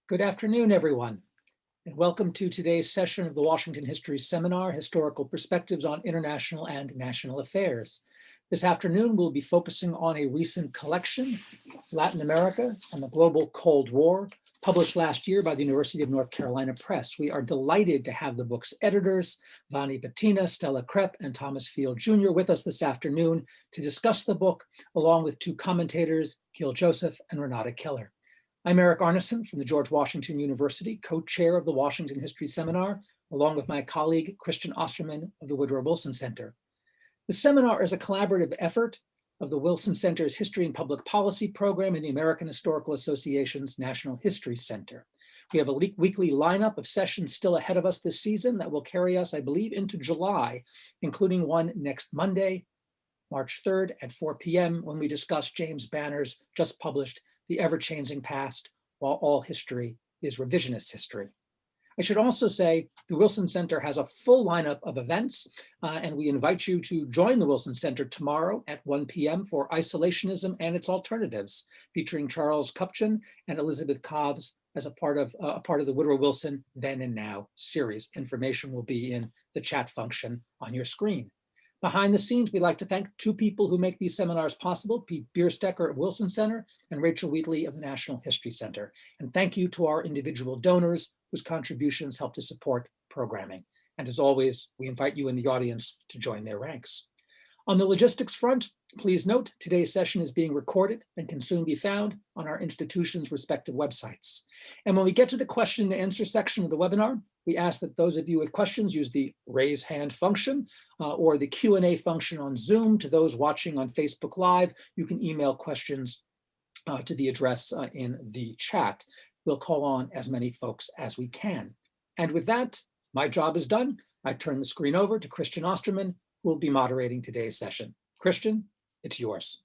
Good afternoon, everyone, and welcome to today's session of the Washington History Seminar, Historical Perspectives on International and National Affairs. This afternoon, we'll be focusing on a recent collection, Latin America and the Global Cold War, published last year by the University of North Carolina Press. We are delighted to have the book's editors, Vanni Pettinà, Stella Krepp, and Thomas Field Jr. with us this afternoon to discuss the book, along with two commentators, Gil Joseph and Renata Keller. I'm Eric Arneson from the George Washington University, co-chair of the Washington History Seminar, along with my colleague, Christian Osterman of the Woodrow Wilson Center. The seminar is a collaborative effort of the Wilson Center's History and Public Policy program and the American Historical Association's National History Center. We have a weekly lineup of sessions still ahead of us this season that will carry us, I believe, into July, including one next Monday, March 3rd at 4 p.m. when we discuss James Banner's just published The Ever-Changing Past, While All History is Revisionist History. I should also say the Wilson Center has a full lineup of events, and we invite you to join the Wilson Center tomorrow at 1 p.m. for Isolationism and Its Alternatives, featuring Charles Kupchan and Elizabeth Cobbs as a part of the Woodrow Wilson Then and Now series. Information will be in the chat function on your screen. Behind the scenes, we'd like to thank two people who make these seminars possible, Pete Bierstecker at Wilson Center and Rachel Wheatley of the National History Center. And thank you to our individual donors whose contributions help to support programming. And as always, we invite you in the audience to join their ranks. On the logistics front, please note today's session is being recorded and can soon be found on our institution's respective websites. And when we get to the question and answer section of the webinar, we ask that those of you with questions use the raise hand function or the Q&A function on Zoom. To those watching on Facebook Live, you can email questions to the address in the chat. We'll call on as many folks as we can. And with that, my job is done. I turn the screen over to Christian Osterman, who will be moderating today's session. Christian, it's yours.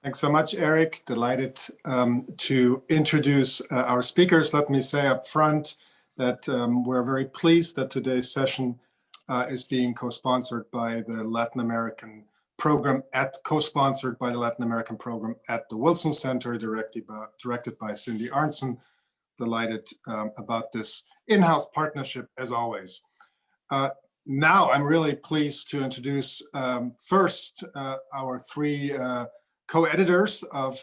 Thanks so much, Eric. Delighted to introduce our speakers. Let me say up front that we're very pleased that today's session is being co-sponsored by the Latin American program co-sponsored by the Latin American program at the Wilson Center, directed by Cindy Arnson. Delighted about this in-house partnership as always. Now I'm really pleased to introduce first our three co-editors of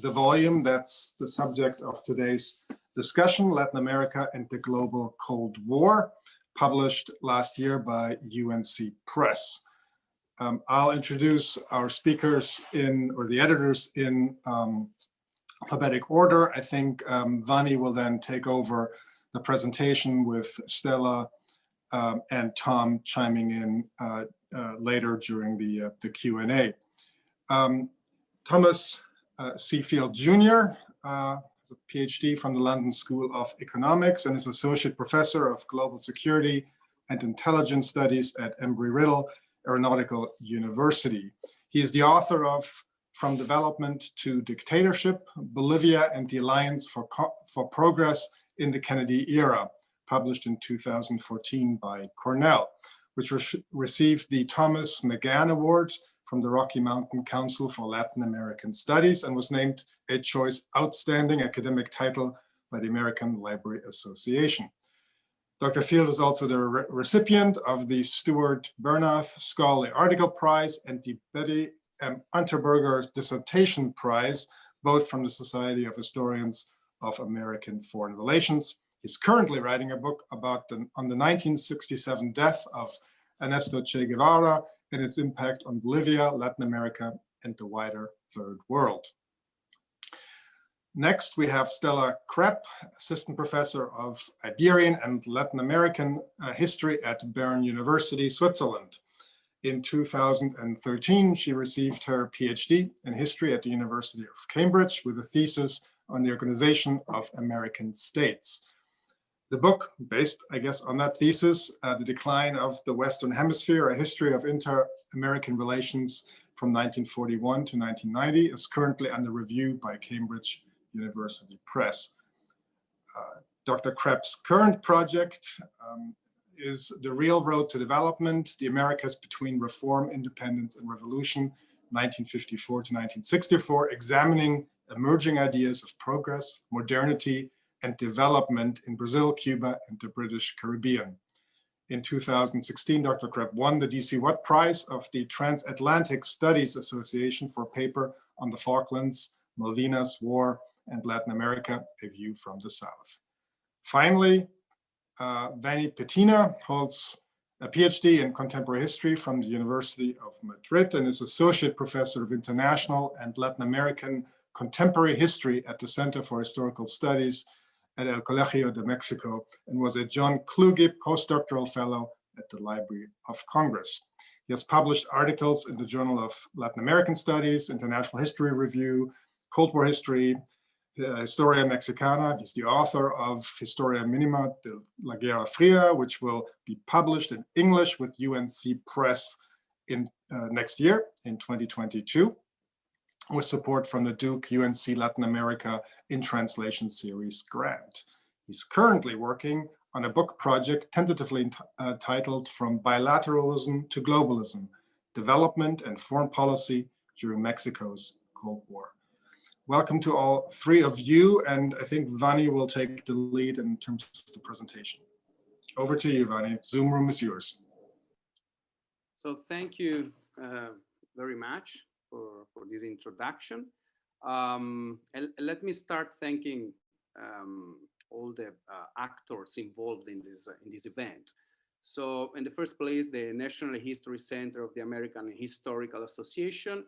the volume that's the subject of today's discussion, Latin America and the Global Cold War, published last year by UNC Press. I'll introduce our speakers or the editors in alphabetic order. I think Vanni will then take over the presentation with Stella and Tom chiming in later during the Q&A. Thomas C. Field Jr. has a Ph.D. from the London School of Economics and is Associate Professor of Global Security and Intelligence Studies at Embry-Riddle Aeronautical University. He is the author of From Development to Dictatorship, Bolivia and the Alliance for Progress in the Kennedy Era, published in 2014 by Cornell, which received the Thomas McGann Award from the Rocky Mountain Council for Latin American Studies and was named a Choice Outstanding Academic Title by the American Library Association. Dr. Field is also the recipient of the Stuart Bernath Scholarly Article Prize and the Betty M. Unterberger Dissertation Prize, both from the Society of Historians of American Foreign Relations. He's currently writing a book on the 1967 death of Ernesto Che Guevara and its impact on Bolivia, Latin America, and the wider Third World. Next, we have Stella Krepp, Assistant Professor of Iberian and Latin American History at Bern University, Switzerland. In 2013, she received her PhD in History at the University of Cambridge with a thesis on the Organization of American States. The book, based, I guess, on that thesis, The Decline of the Western Hemisphere, A History of Inter-American Relations from 1941 to 1990, is currently under review by Cambridge University Press. Dr. Krepp's current project is The Real Road to Development, The Americas Between Reform, Independence, and Revolution, 1954 to 1964, examining emerging ideas of progress, modernity, and Development in Brazil, Cuba, and the British Caribbean. In 2016, Dr. Krepp won the D.C. Watt Prize of the Transatlantic Studies Association for a paper on the Falklands, Malvinas War, and Latin America, A View from the South. Finally, Vanni Pettinà holds a Ph.D. in contemporary history from the University of Madrid and is associate professor of international and Latin American contemporary history at the Center for Historical Studies at El Colegio de Mexico, and was a John Kluge Postdoctoral Fellow at the Library of Congress. He has published articles in the Journal of Latin American Studies, International History Review, Cold War History, Historia Mexicana. He's the author of Historia Minima de la Guerra Fría, which will be published in English with UNC Press in next year, in 2022, with support from the Duke-UNC Latin America in Translation Series grant. He's currently working on a book project tentatively titled From Bilateralism to Globalism, Development and Foreign Policy During Mexico's Cold War. Welcome to all three of you, and I think Vanni will take the lead in terms of the presentation. Over to you, Vanni. Zoom room is yours. So thank you very much for this introduction. And let me start thanking all the actors involved in this event. So in the first place, the National History Center of the American Historical Association,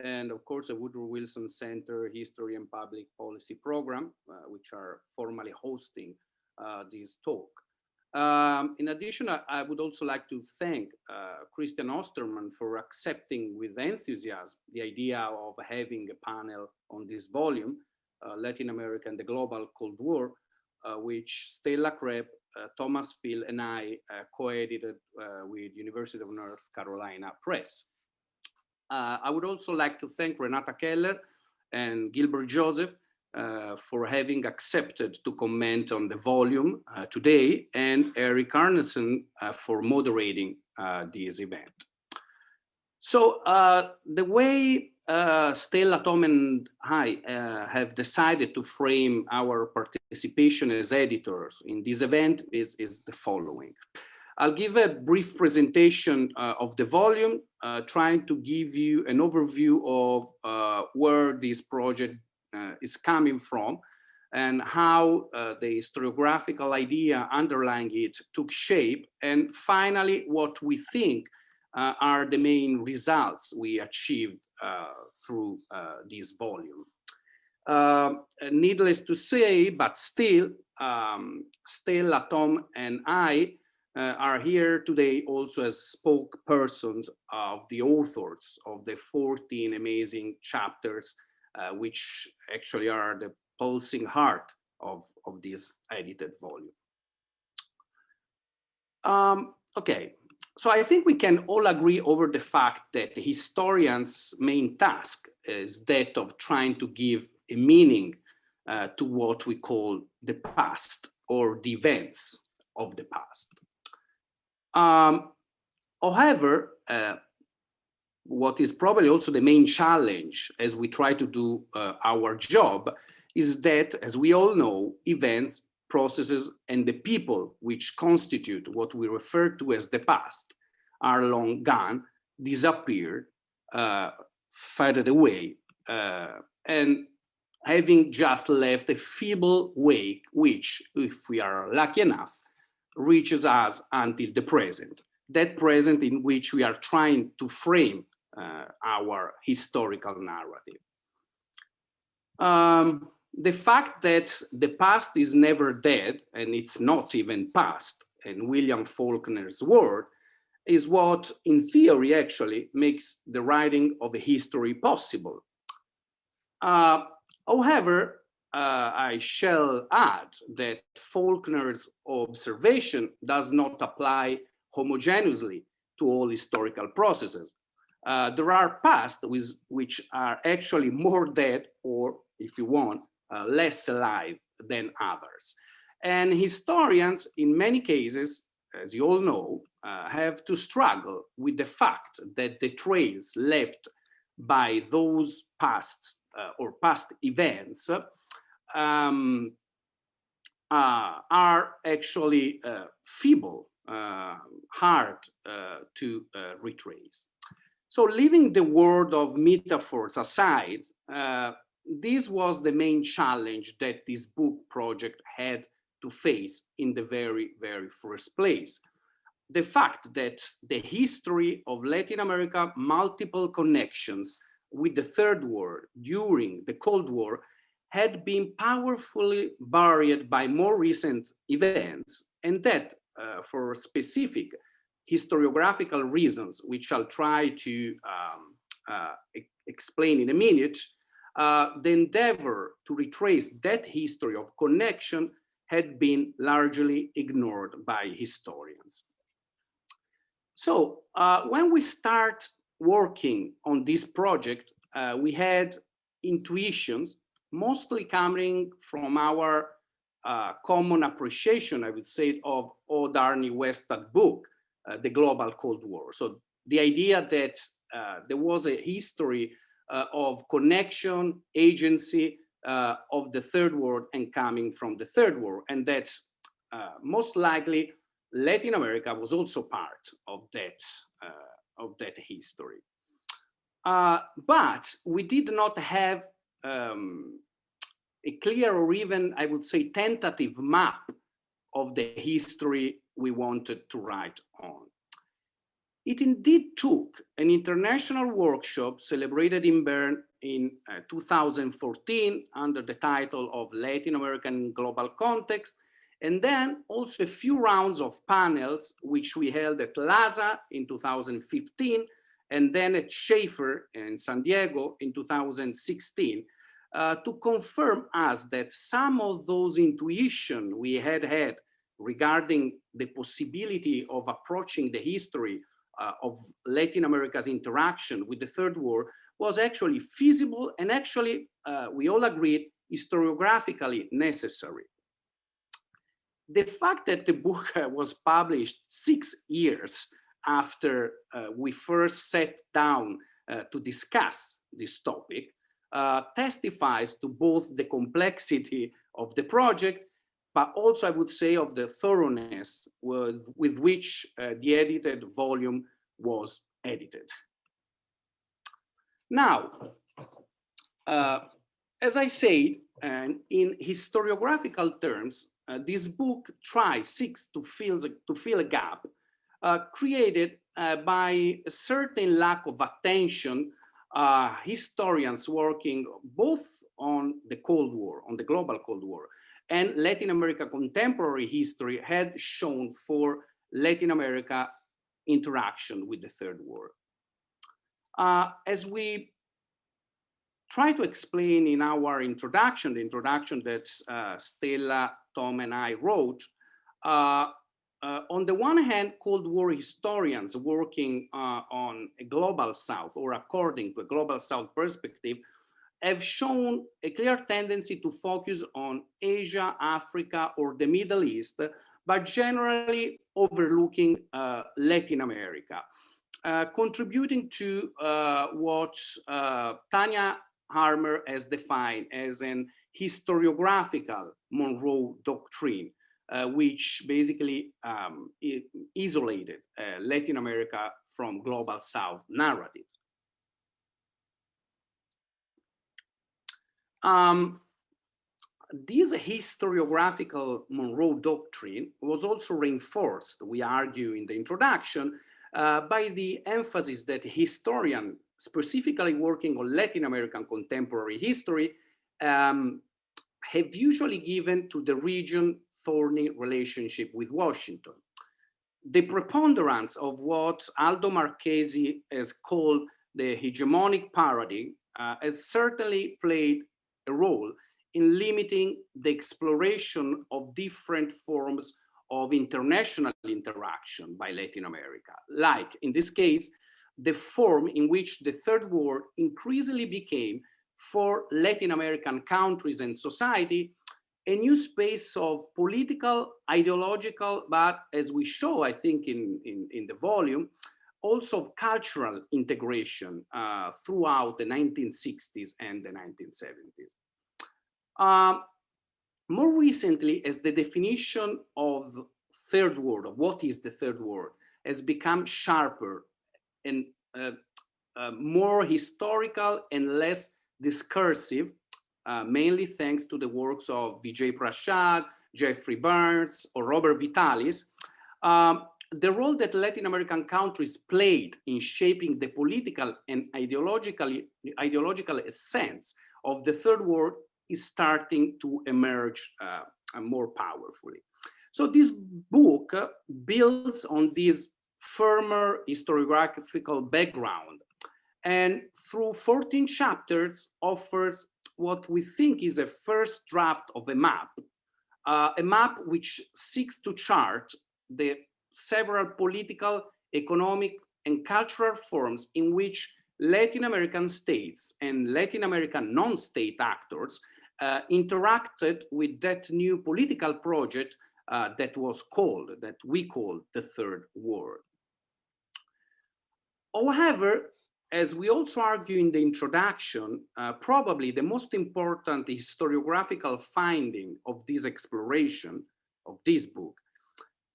and of course, the Woodrow Wilson Center History and Public Policy Program, which are formally hosting this talk. In addition, I would also like to thank Christian Osterman for accepting with enthusiasm the idea of having a panel on this volume, Latin America and the Global Cold War, which Stella, Krepp, Thomas Phil, and I co-edited with University of North Carolina Press. I would also like to thank Renata Keller and Gilbert Joseph for having accepted to comment on the volume today, and Eric Arneson for moderating this event. So the way Stella, Tom, and I have decided to frame our participation as editors in this event is the following. I'll give a brief presentation of the volume, trying to give you an overview of where this project is coming from and how the historiographical idea underlying it took shape, and finally what we think are the main results we achieved through this volume. Needless to say, but still, Stella, Tom, and I are here today also as spokespersons of the authors of the 14 amazing chapters, which actually are the pulsing heart of this edited volume. Okay, so I think we can all agree over the fact that the historian's main task is that of trying to give a meaning to what we call the past, or the events of the past. However, what is probably also the main challenge as we try to do our job is that, as we all know, events, processes, and the people which constitute what we refer to as the past are long gone, disappeared, faded away, and having just left a feeble wake, which, if we are lucky enough, reaches us until the present, that present in which we are trying to frame our historical narrative. The fact that the past is never dead, and it's not even past, in William Faulkner's word, is what, in theory, actually makes the writing of a history possible. However, I shall add that Faulkner's observation does not apply homogeneously to all historical processes. There are pasts which are actually more dead, or if you want, less alive than others. And historians, in many cases, as you all know, have to struggle with the fact that the trails left by those past or past events are actually feeble, hard to retrace. So leaving the world of metaphors aside, this was the main challenge that this book project had to face in the very, very first place. The fact that the history of Latin America, multiple connections with the Third World during the Cold War had been powerfully buried by more recent events, and that for specific historiographical reasons, which I'll try to explain in a minute, the endeavor to retrace that history of connection had been largely ignored by historians. So when we start working on this project, we had intuitions, mostly coming from our common appreciation, I would say, of Odd Arnie Westad's book, The Global Cold War. So the idea that there was a history of connection, agency of the Third World and coming from the Third World, and that most likely Latin America was also part of that history. But we did not have a clear, or even I would say tentative map of the history we wanted to write on. It indeed took an international workshop celebrated in Bern in 2014 under the title of Latin American Global Context, and then also a few rounds of panels, which we held at LASA in 2015, and then at Schaefer in San Diego in 2016, to confirm us that some of those intuitions we had regarding the possibility of approaching the history of Latin America's interaction with the Third World was actually feasible, and actually, we all agreed, historiographically necessary. The fact that the book was published 6 years after we first sat down to discuss this topic testifies to both the complexity of the project, but also I would say of the thoroughness with which the edited volume was edited. Now, as I said, in historiographical terms, this book seeks to fill a gap created by a certain lack of attention historians working both on the Cold War, on the global Cold War, and Latin America contemporary history had shown for Latin America interaction with the Third World. As we try to explain in our introduction, the introduction that Stella, Tom, and I wrote, on the one hand, Cold War historians working on a global South, or according to a global South perspective, have shown a clear tendency to focus on Asia, Africa, or the Middle East, but generally overlooking Latin America, contributing to what Tanya Harmer has defined as an historiographical Monroe doctrine, which basically isolated Latin America from global South narratives. This historiographical Monroe doctrine was also reinforced, we argue in the introduction, by the emphasis that historians, specifically working on Latin American contemporary history, have usually given to the region's thorny relationship with Washington. The preponderance of what Aldo Marchesi has called the hegemonic paradigm has certainly played a role in limiting the exploration of different forms of international interaction by Latin America, like in this case, the form in which the Third World increasingly became, for Latin American countries and society, a new space of political, ideological, but as we show, I think in the volume, also of cultural integration throughout the 1960s and the 1970s. more recently, as the definition of third world, of what is the third world, has become sharper and more historical and less discursive, mainly thanks to the works of Vijay Prashad, Jeffrey Burns, or Robert Vitalis, the role that Latin American countries played in shaping the political and ideological essence of the third world is starting to emerge more powerfully. So this book builds on this firmer historiographical background, and through 14 chapters offers what we think is a first draft of a map which seeks to chart the several political, economic, and cultural forms in which Latin American states and Latin American non-state actors interacted with that new political project that we call the Third World. However, as we also argue in the introduction, probably the most important historiographical finding of this exploration of this book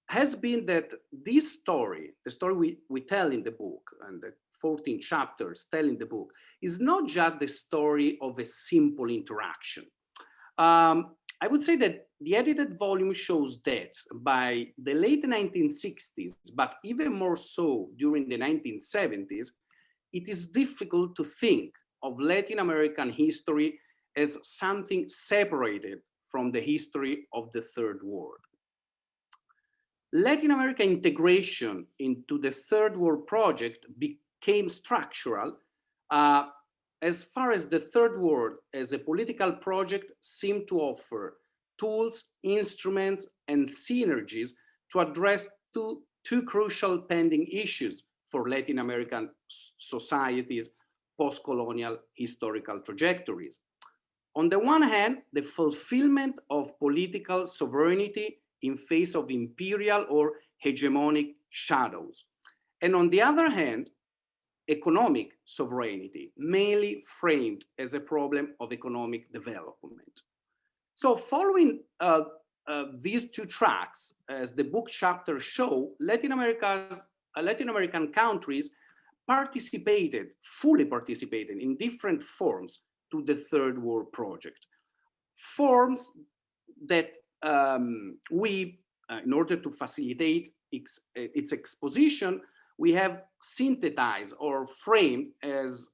has been that this story, the story we tell in the book, and the 14 chapters tell in the book, is not just the story of a simple interaction. I would say that the edited volume shows that by the late 1960s, but even more so during the 1970s, it is difficult to think of Latin American history as something separated from the history of the Third World. Latin American integration into the Third World project became structural as far as the Third World as a political project seemed to offer tools, instruments, and synergies to address two crucial pending issues for Latin American societies' post-colonial historical trajectories. On the one hand, the fulfillment of political sovereignty in face of imperial or hegemonic shadows. And on the other hand, economic sovereignty, mainly framed as a problem of economic development. So following these two tracks, as the book chapters show, Latin American countries fully participated in different forms to the Third World project. Forms that in order to facilitate its exposition, we have synthesized or framed as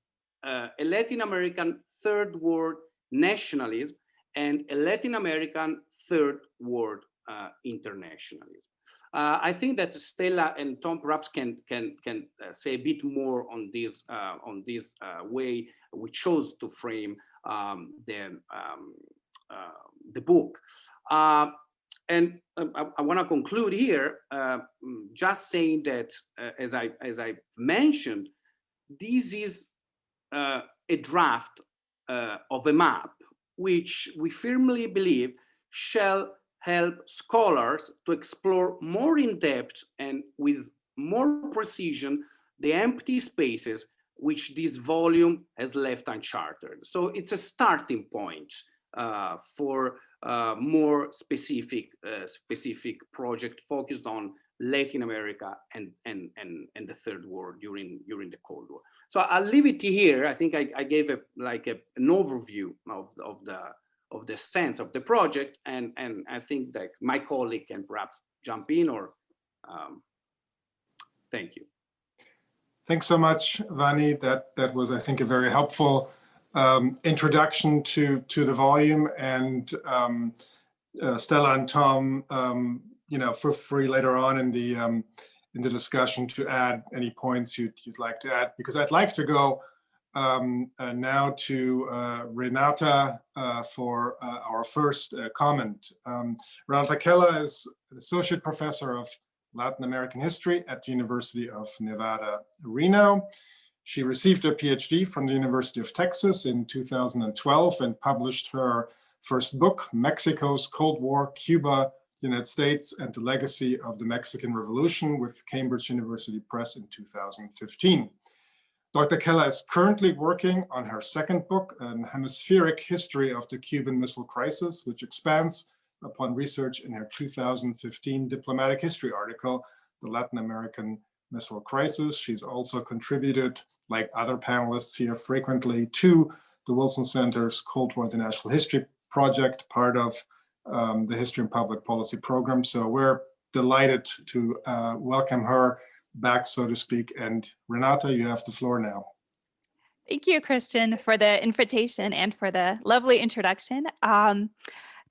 a Latin American Third World nationalism and a Latin American Third World internationalism. I think that Stella and Tom perhaps can say a bit more on this way we chose to frame the book. And I want to conclude here, just saying that, as I mentioned, this is a draft of a map, which we firmly believe shall help scholars to explore more in depth and with more precision the empty spaces which this volume has left uncharted. So it's a starting point for more specific project focused on Latin America and the Third World during the Cold War. So I'll leave it here. I think I gave an overview of the sense of the project, and I think that my colleague can perhaps jump in or thank you. Thanks so much, Vanni. That was, I think, a very helpful introduction to the volume, and Stella and Tom, feel free later on in the discussion to add any points you'd like to add, because I'd like to go now to Renata for our first comment. Renata Keller is an associate professor of Latin American history at the University of Nevada, Reno. She received a PhD from the University of Texas in 2012 and published her first book, Mexico's Cold War, Cuba, United States, and the Legacy of the Mexican Revolution, with Cambridge University Press in 2015. Dr. Keller is currently working on her second book, An Hemispheric History of the Cuban Missile Crisis, which expands upon research in her 2015 diplomatic history article, The Latin American Missile Crisis. She's also contributed, like other panelists here, frequently to the Wilson Center's Cold War International History Project, part of the History and Public Policy program. So we're delighted to welcome her back, so to speak. And Renata, you have the floor now. Thank you, Christian, for the invitation and for the lovely introduction.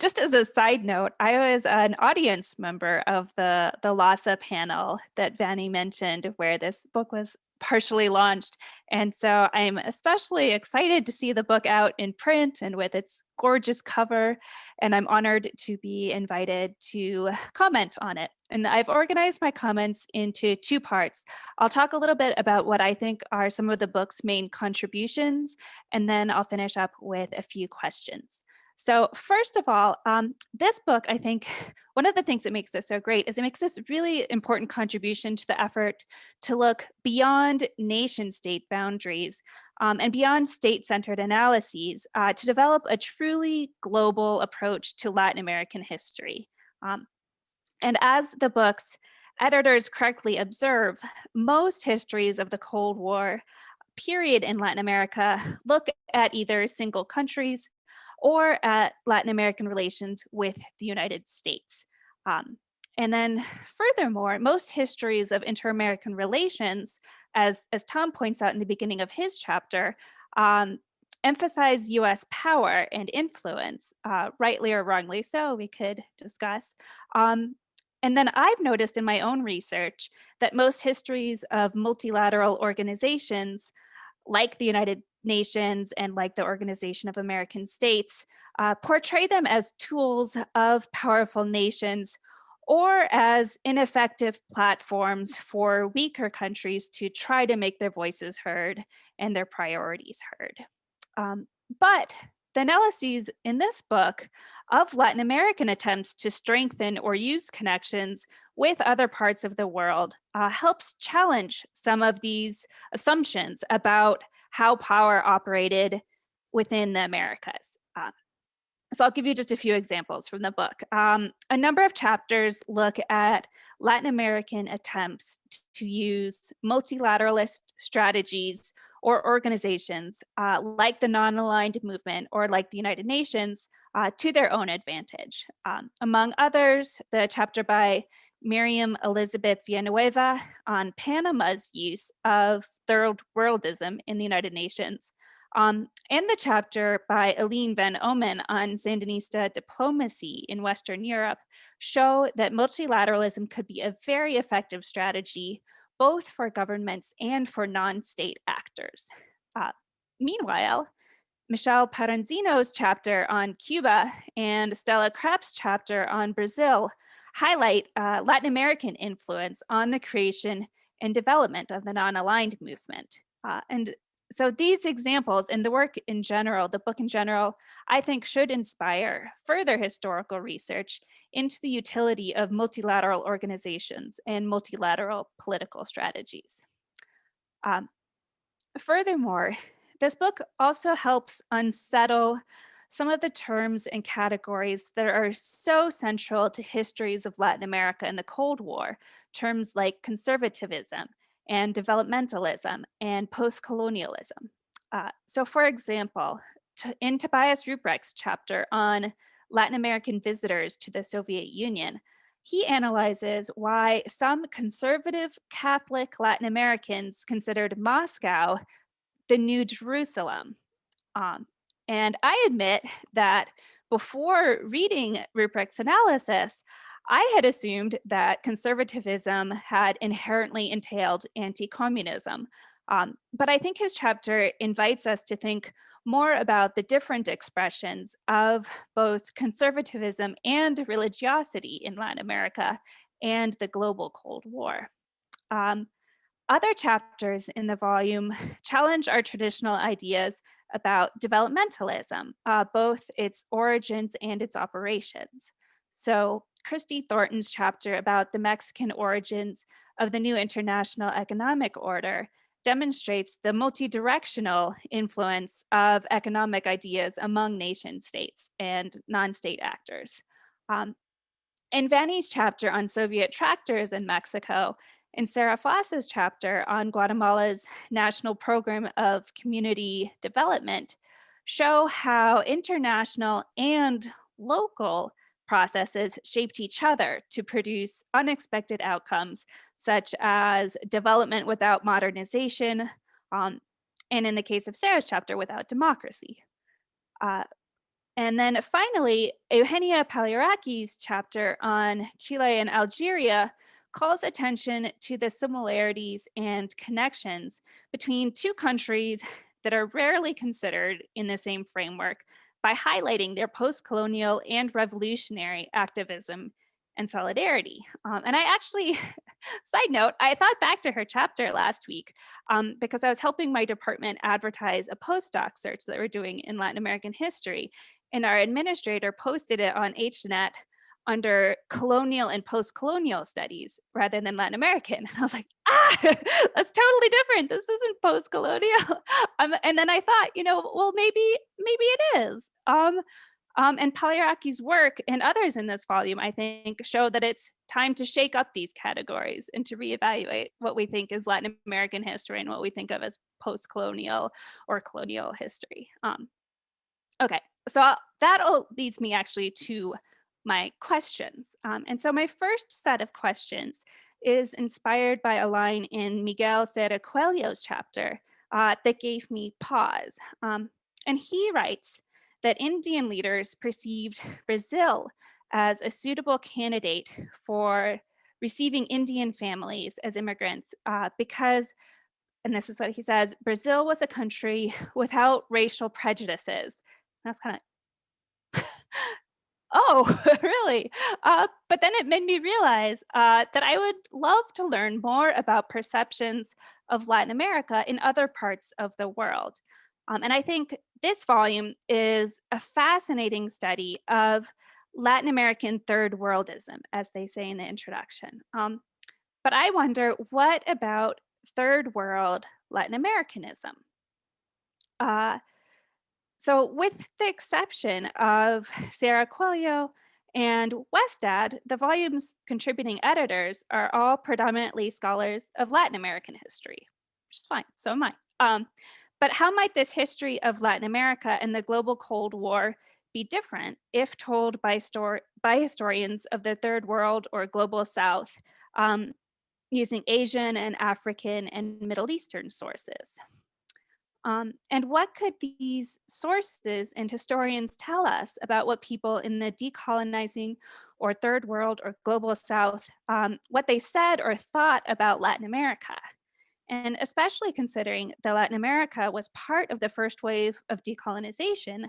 Just as a side note, I was an audience member of the LASA panel that Vanni mentioned, where this book was partially launched. And so I'm especially excited to see the book out in print and with its gorgeous cover. And I'm honored to be invited to comment on it. And I've organized my comments into two parts. I'll talk a little bit about what I think are some of the book's main contributions, and then I'll finish up with a few questions. So first of all, this book, I think one of the things that makes this so great is it makes this really important contribution to the effort to look beyond nation state boundaries and beyond state-centered analyses to develop a truly global approach to Latin American history. And as the book's editors correctly observe, most histories of the Cold War period in Latin America look at either single countries or at Latin American relations with the United States. And then furthermore, most histories of inter-American relations, as Tom points out in the beginning of his chapter, emphasize US power and influence, rightly or wrongly so, we could discuss. And then I've noticed in my own research that most histories of multilateral organizations, like the United Nations and like the Organization of American States, portray them as tools of powerful nations or as ineffective platforms for weaker countries to try to make their voices heard and their priorities heard. But the analyses in this book of Latin American attempts to strengthen or use connections with other parts of the world helps challenge some of these assumptions about how power operated within the Americas. So I'll give you just a few examples from the book. A number of chapters look at Latin American attempts to use multilateralist strategies or organizations like the non-aligned movement or like the United Nations to their own advantage. Among others, the chapter by Miriam Elizabeth Villanueva on Panama's use of third worldism in the United Nations, and the chapter by Aline van Omen on Sandinista diplomacy in Western Europe show that multilateralism could be a very effective strategy, both for governments and for non-state actors. Meanwhile, Michelle Paranzino's chapter on Cuba and Stella Krepp's chapter on Brazil highlight Latin American influence on the creation and development of the non-aligned movement. And so these examples and the work in general, the book in general, I think should inspire further historical research into the utility of multilateral organizations and multilateral political strategies. Furthermore, this book also helps unsettle some of the terms and categories that are so central to histories of Latin America and the Cold War, terms like conservatism and developmentalism and post-colonialism. So for example, in Tobias Ruprecht's chapter on Latin American visitors to the Soviet Union, he analyzes why some conservative Catholic Latin Americans considered Moscow the New Jerusalem. And I admit that before reading Ruprecht's analysis, I had assumed that conservatism had inherently entailed anti-communism. But I think his chapter invites us to think more about the different expressions of both conservatism and religiosity in Latin America and the global Cold War. Other chapters in the volume challenge our traditional ideas about developmentalism, both its origins and its operations. So Christy Thornton's chapter about the Mexican origins of the new international economic order demonstrates the multi-directional influence of economic ideas among nation states and non-state actors. In Vanni's chapter on Soviet tractors in Mexico, and Sarah Foss's chapter on Guatemala's National Program of Community Development, show how international and local processes shaped each other to produce unexpected outcomes, such as development without modernization, and in the case of Sarah's chapter, without democracy. And then finally, Eugenia Paliaraki's chapter on Chile and Algeria calls attention to the similarities and connections between two countries that are rarely considered in the same framework by highlighting their post-colonial and revolutionary activism and solidarity. And I actually, side note, I thought back to her chapter last week because I was helping my department advertise a postdoc search that we're doing in Latin American history. And our administrator posted it on HNet under colonial and post-colonial studies rather than Latin American. And I was like, that's totally different. This isn't post-colonial. And then I thought, well, maybe it is. And Paliaraki's work and others in this volume, I think, show that it's time to shake up these categories and to reevaluate what we think is Latin American history and what we think of as post-colonial or colonial history. Okay, so that all leads me actually to my questions. And so my first set of questions is inspired by a line in Miguel Serra Coelho's chapter that gave me pause. And he writes that Indian leaders perceived Brazil as a suitable candidate for receiving Indian families as immigrants because, and this is what he says, Brazil was a country without racial prejudices. That's kind of, oh, really? But then it made me realize that I would love to learn more about perceptions of Latin America in other parts of the world. And I think this volume is a fascinating study of Latin American third worldism, as they say in the introduction. But I wonder, what about third world Latin Americanism? So with the exception of Sarah Coelho and Westad, the volume's contributing editors are all predominantly scholars of Latin American history, which is fine, so am I. But how might this history of Latin America and the global Cold War be different if told by historians of the Third World or Global South using Asian and African and Middle Eastern sources? And what could these sources and historians tell us about what people in the decolonizing or Third World or Global South, what they said or thought about Latin America? And especially considering that Latin America was part of the first wave of decolonization,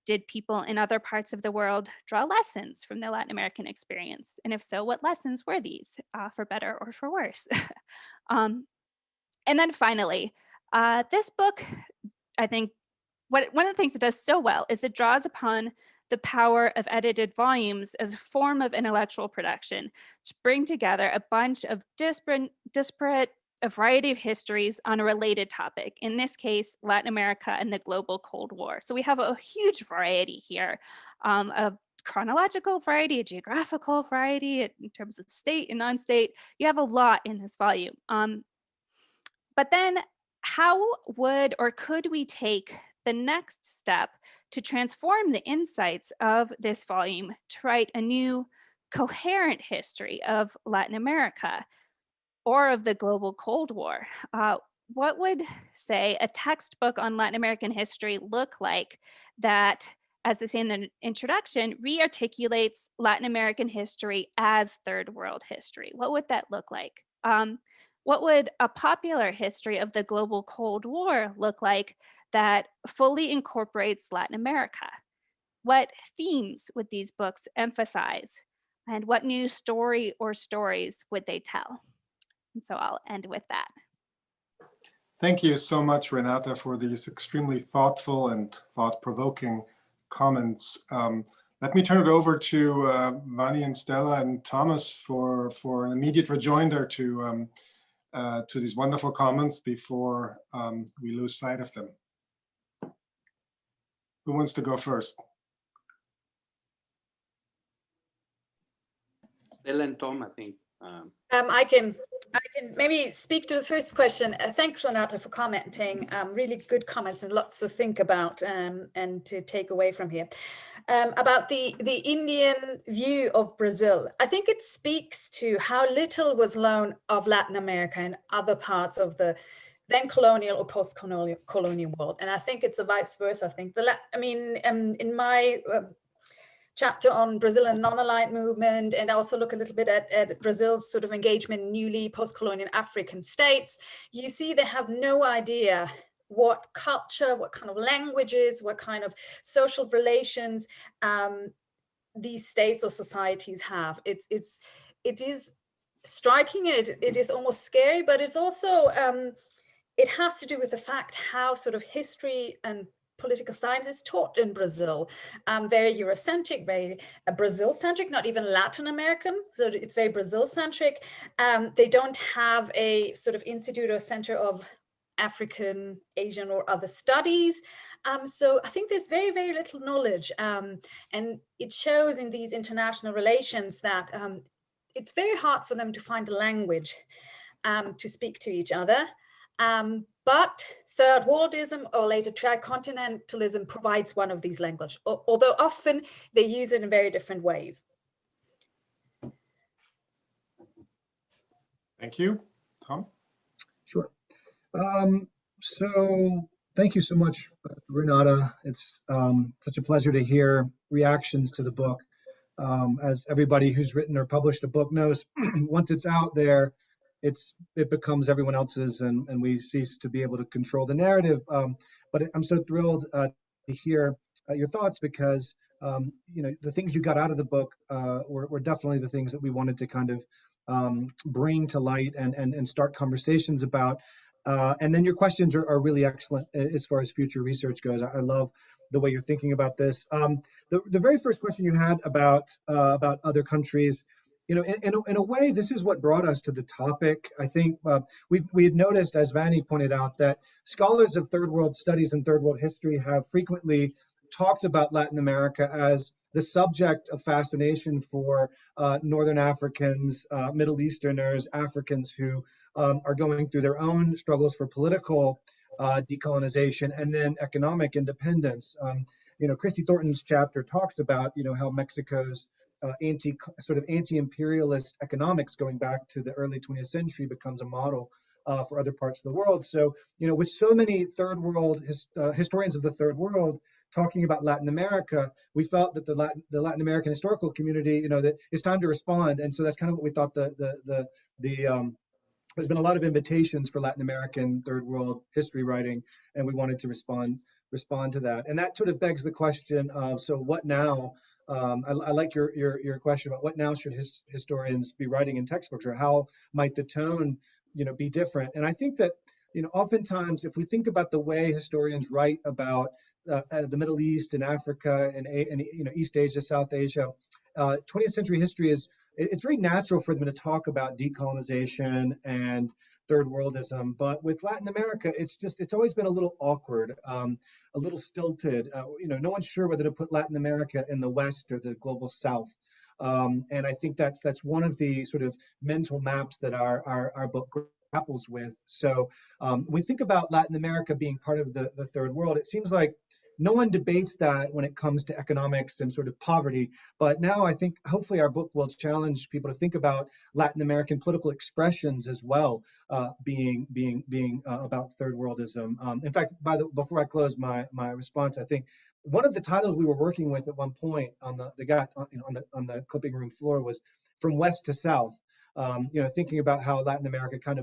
did people in other parts of the world draw lessons from the Latin American experience? And if so, what lessons were these, for better or for worse? And then finally, this book, I think, one of the things it does so well is it draws upon the power of edited volumes as a form of intellectual production to bring together a bunch of disparate, a variety of histories on a related topic, in this case, Latin America and the global Cold War. So we have a huge variety here, a chronological variety, a geographical variety in terms of state and non-state. You have a lot in this volume. But then how would or could we take the next step to transform the insights of this volume to write a new coherent history of Latin America or of the global Cold War? What would, say, a textbook on Latin American history look like that, as they say in the introduction, re-articulates Latin American history as third world history? What would that look like? What would a popular history of the global Cold War look like that fully incorporates Latin America? What themes would these books emphasize? And what new story or stories would they tell? And so I'll end with that. Thank you so much, Renata, for these extremely thoughtful and thought-provoking comments. Let me turn it over to Vanni and Stella and Thomas for an immediate rejoinder to to these wonderful comments before we lose sight of them. Who wants to go first? Stella and Tom, I think. I can maybe speak to the first question. Thanks, Renata, for commenting. Really good comments and lots to think about and to take away from here. About the Indian view of Brazil, I think it speaks to how little was known of Latin America and other parts of the then colonial or post-colonial world. And I think it's a vice versa. I think in my chapter on Brazil and non-aligned movement, and also look a little bit at Brazil's sort of engagement in newly post-colonial African states, you see they have no idea what culture, what kind of languages, what kind of social relations these states or societies have. It is striking, it is almost scary, but it's also, it has to do with the fact how sort of history and political science is taught in Brazil. Very Eurocentric, very Brazil-centric, not even Latin American. So it's very Brazil-centric. They don't have a sort of institute or center of African, Asian, or other studies. So I think there's very, very little knowledge. And it shows in these international relations that it's very hard for them to find a language to speak to each other. But third worldism or later tricontinentalism provides one of these languages, although often they use it in very different ways. Thank you. Tom? Sure. So thank you so much, Renata. It's such a pleasure to hear reactions to the book. As everybody who's written or published a book knows, once it's out there, it becomes everyone else's, and we cease to be able to control the narrative. But I'm so thrilled to hear your thoughts, because the things you got out of the book were definitely the things that we wanted to kind of bring to light and start conversations about. And then your questions are really excellent as far as future research goes. I love the way you're thinking about this. The very first question you had about other countries, in a way, this is what brought us to the topic. I think we had noticed, as Vanni pointed out, that scholars of third world studies and third world history have frequently talked about Latin America as the subject of fascination for Northern Africans, Middle Easterners, Africans who are going through their own struggles for political decolonization and then economic independence. Christy Thornton's chapter talks about how Mexico's anti-imperialist economics going back to the early 20th century becomes a model for other parts of the world. So, with so many third world historians of the third world talking about Latin America, we felt that the Latin American historical community, that it's time to respond. And so that's kind of what we thought there's been a lot of invitations for Latin American third world history writing, and we wanted to respond to that. And that sort of begs the question of, so what now? I like your question about what now should historians be writing in textbooks, or how might the tone, be different? And I think that, oftentimes if we think about the way historians write about the Middle East and Africa and East Asia, South Asia, 20th century history it's very natural for them to talk about decolonization and third worldism. But with Latin America, it's always been a little awkward, a little stilted. No one's sure whether to put Latin America in the West or the global South. And I think that's one of the sort of mental maps that our book grapples with. So when we think about Latin America being part of the third world, it seems like no one debates that when it comes to economics and sort of poverty. But now I think hopefully our book will challenge people to think about Latin American political expressions as well, being about third worldism. In fact, before I close my response, I think one of the titles we were working with at one point on the clipping room floor was From West to South. Thinking about how Latin America kind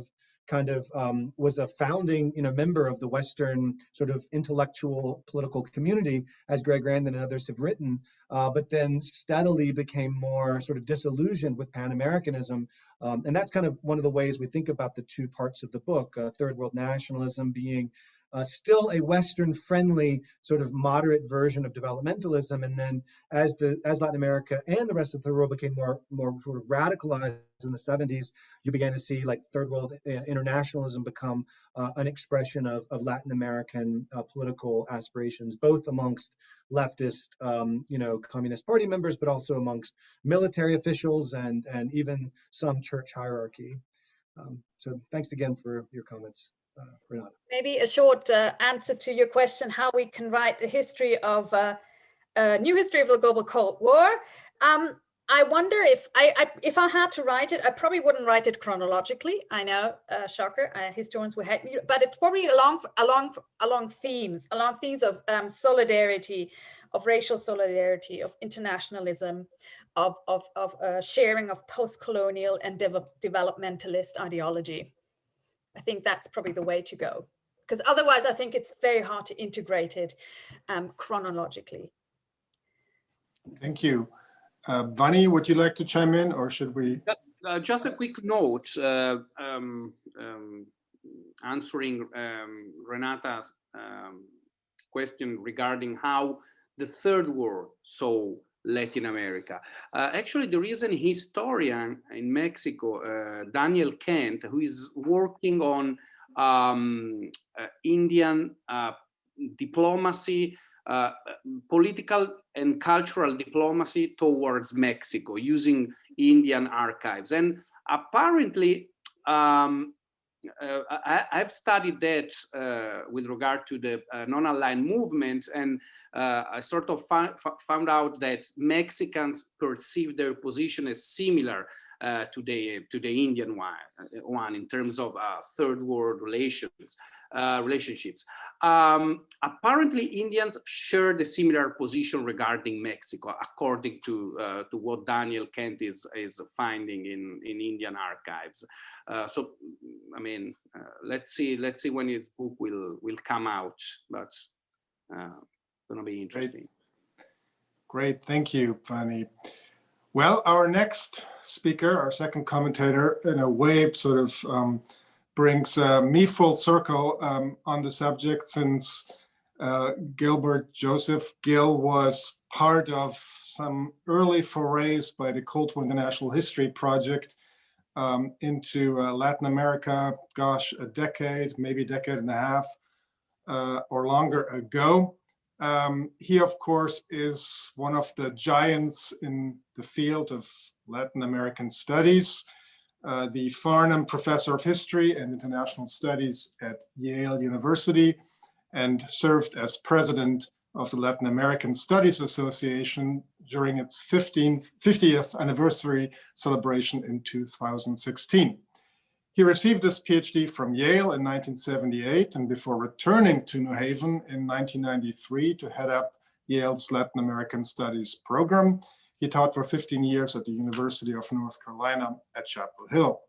of was a founding member of the Western sort of intellectual political community, as Greg Grandin and others have written, but then steadily became more sort of disillusioned with Pan-Americanism. And that's kind of one of the ways we think about the two parts of the book, third world nationalism being still a Western-friendly sort of moderate version of developmentalism. And then as Latin America and the rest of the world became more sort of radicalized in the 70s, you began to see like third world internationalism become an expression of Latin American political aspirations, both amongst leftist, Communist Party members, but also amongst military officials and even some church hierarchy. So thanks again for your comments, Renata. Maybe a short answer to your question, how we can write a history of a new history of the global Cold War. I wonder if I had to write it, I probably wouldn't write it chronologically. I know, shocker, historians will hate me, but it's probably along themes of solidarity, of racial solidarity, of internationalism, of sharing of post-colonial and developmentalist ideology. I think that's probably the way to go, because otherwise I think it's very hard to integrate it chronologically. Thank you. Vanni, would you like to chime in, or should we? Just a quick note, answering Renata's question regarding how the Third World saw Latin America. Actually, there is an historian in Mexico, Daniel Kent, who is working on Indian diplomacy, political and cultural diplomacy towards Mexico using Indian archives. And apparently, I've studied that with regard to the non-aligned movement, and I sort of found out that Mexicans perceive their position as similar to the Indian one in terms of third world relationships. Apparently, Indians share the similar position regarding Mexico, according to what Daniel Kent is finding in Indian archives. So, I mean, let's see when his book will come out, but it's going to be interesting. Great, thank you, Vanni. Well, our next speaker, our second commentator, in a way sort of brings me full circle on the subject, since Gilbert Joseph Gill was part of some early forays by the Cold War International History Project into Latin America, gosh, a decade, maybe a decade and a half or longer ago. He, of course, is one of the giants in the field of Latin American studies, the Farnham Professor of History and International Studies at Yale University, and served as president of the Latin American Studies Association during its 50th anniversary celebration in 2016. He received his PhD from Yale in 1978, and before returning to New Haven in 1993 to head up Yale's Latin American Studies program, he taught for 15 years at the University of North Carolina at Chapel Hill.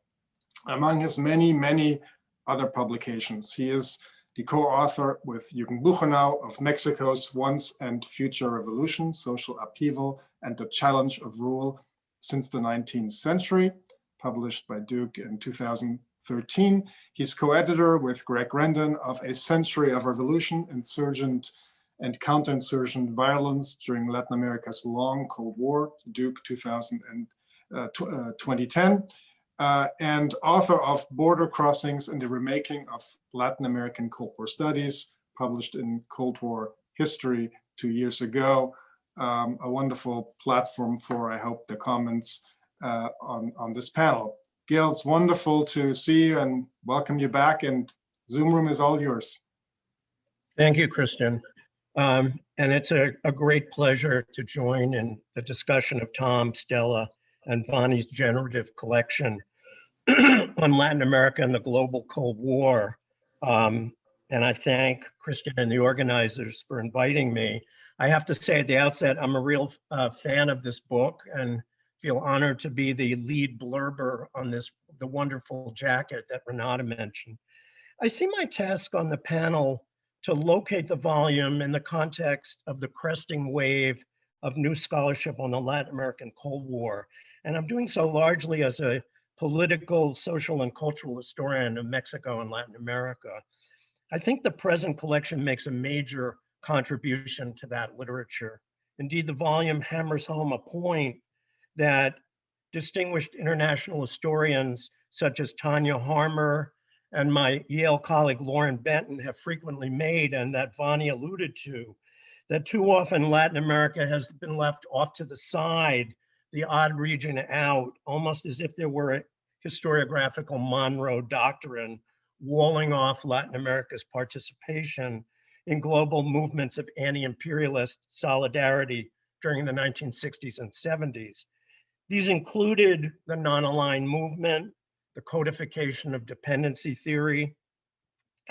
Among his many, many other publications, he is the co-author with Jürgen Buchenau of Mexico's Once and Future Revolution, Social Upheaval, and the Challenge of Rule Since the 19th Century, published by Duke in 2013. He's co-editor with Greg Rendon of A Century of Revolution, Insurgent and Counterinsurgent Violence During Latin America's Long Cold War, Duke 2010, and author of Border Crossings and the Remaking of Latin American Cold War Studies, published in Cold War History 2 years ago. A wonderful platform for, I hope, the comments on this panel. Gil, it's wonderful to see you and welcome you back, and Zoom room is all yours. Thank you, Christian. And it's a great pleasure to join in the discussion of Tom, Stella, and Vanni's generative collection on Latin America and the global Cold War. And I thank Christian and the organizers for inviting me. I have to say at the outset, I'm a real fan of this book and feel honored to be the lead blurber on the wonderful jacket that Renata mentioned. I see my task on the panel to locate the volume in the context of the cresting wave of new scholarship on the Latin American Cold War. And I'm doing so largely as a political, social, and cultural historian of Mexico and Latin America. I think the present collection makes a major contribution to that literature. Indeed, the volume hammers home a point that distinguished international historians such as Tanya Harmer and my Yale colleague Lauren Benton have frequently made, and that Vanni alluded to, that too often Latin America has been left off to the side, the odd region out, almost as if there were a historiographical Monroe doctrine walling off Latin America's participation in global movements of anti-imperialist solidarity during the 1960s and 70s. These included the non-aligned movement, the codification of dependency theory,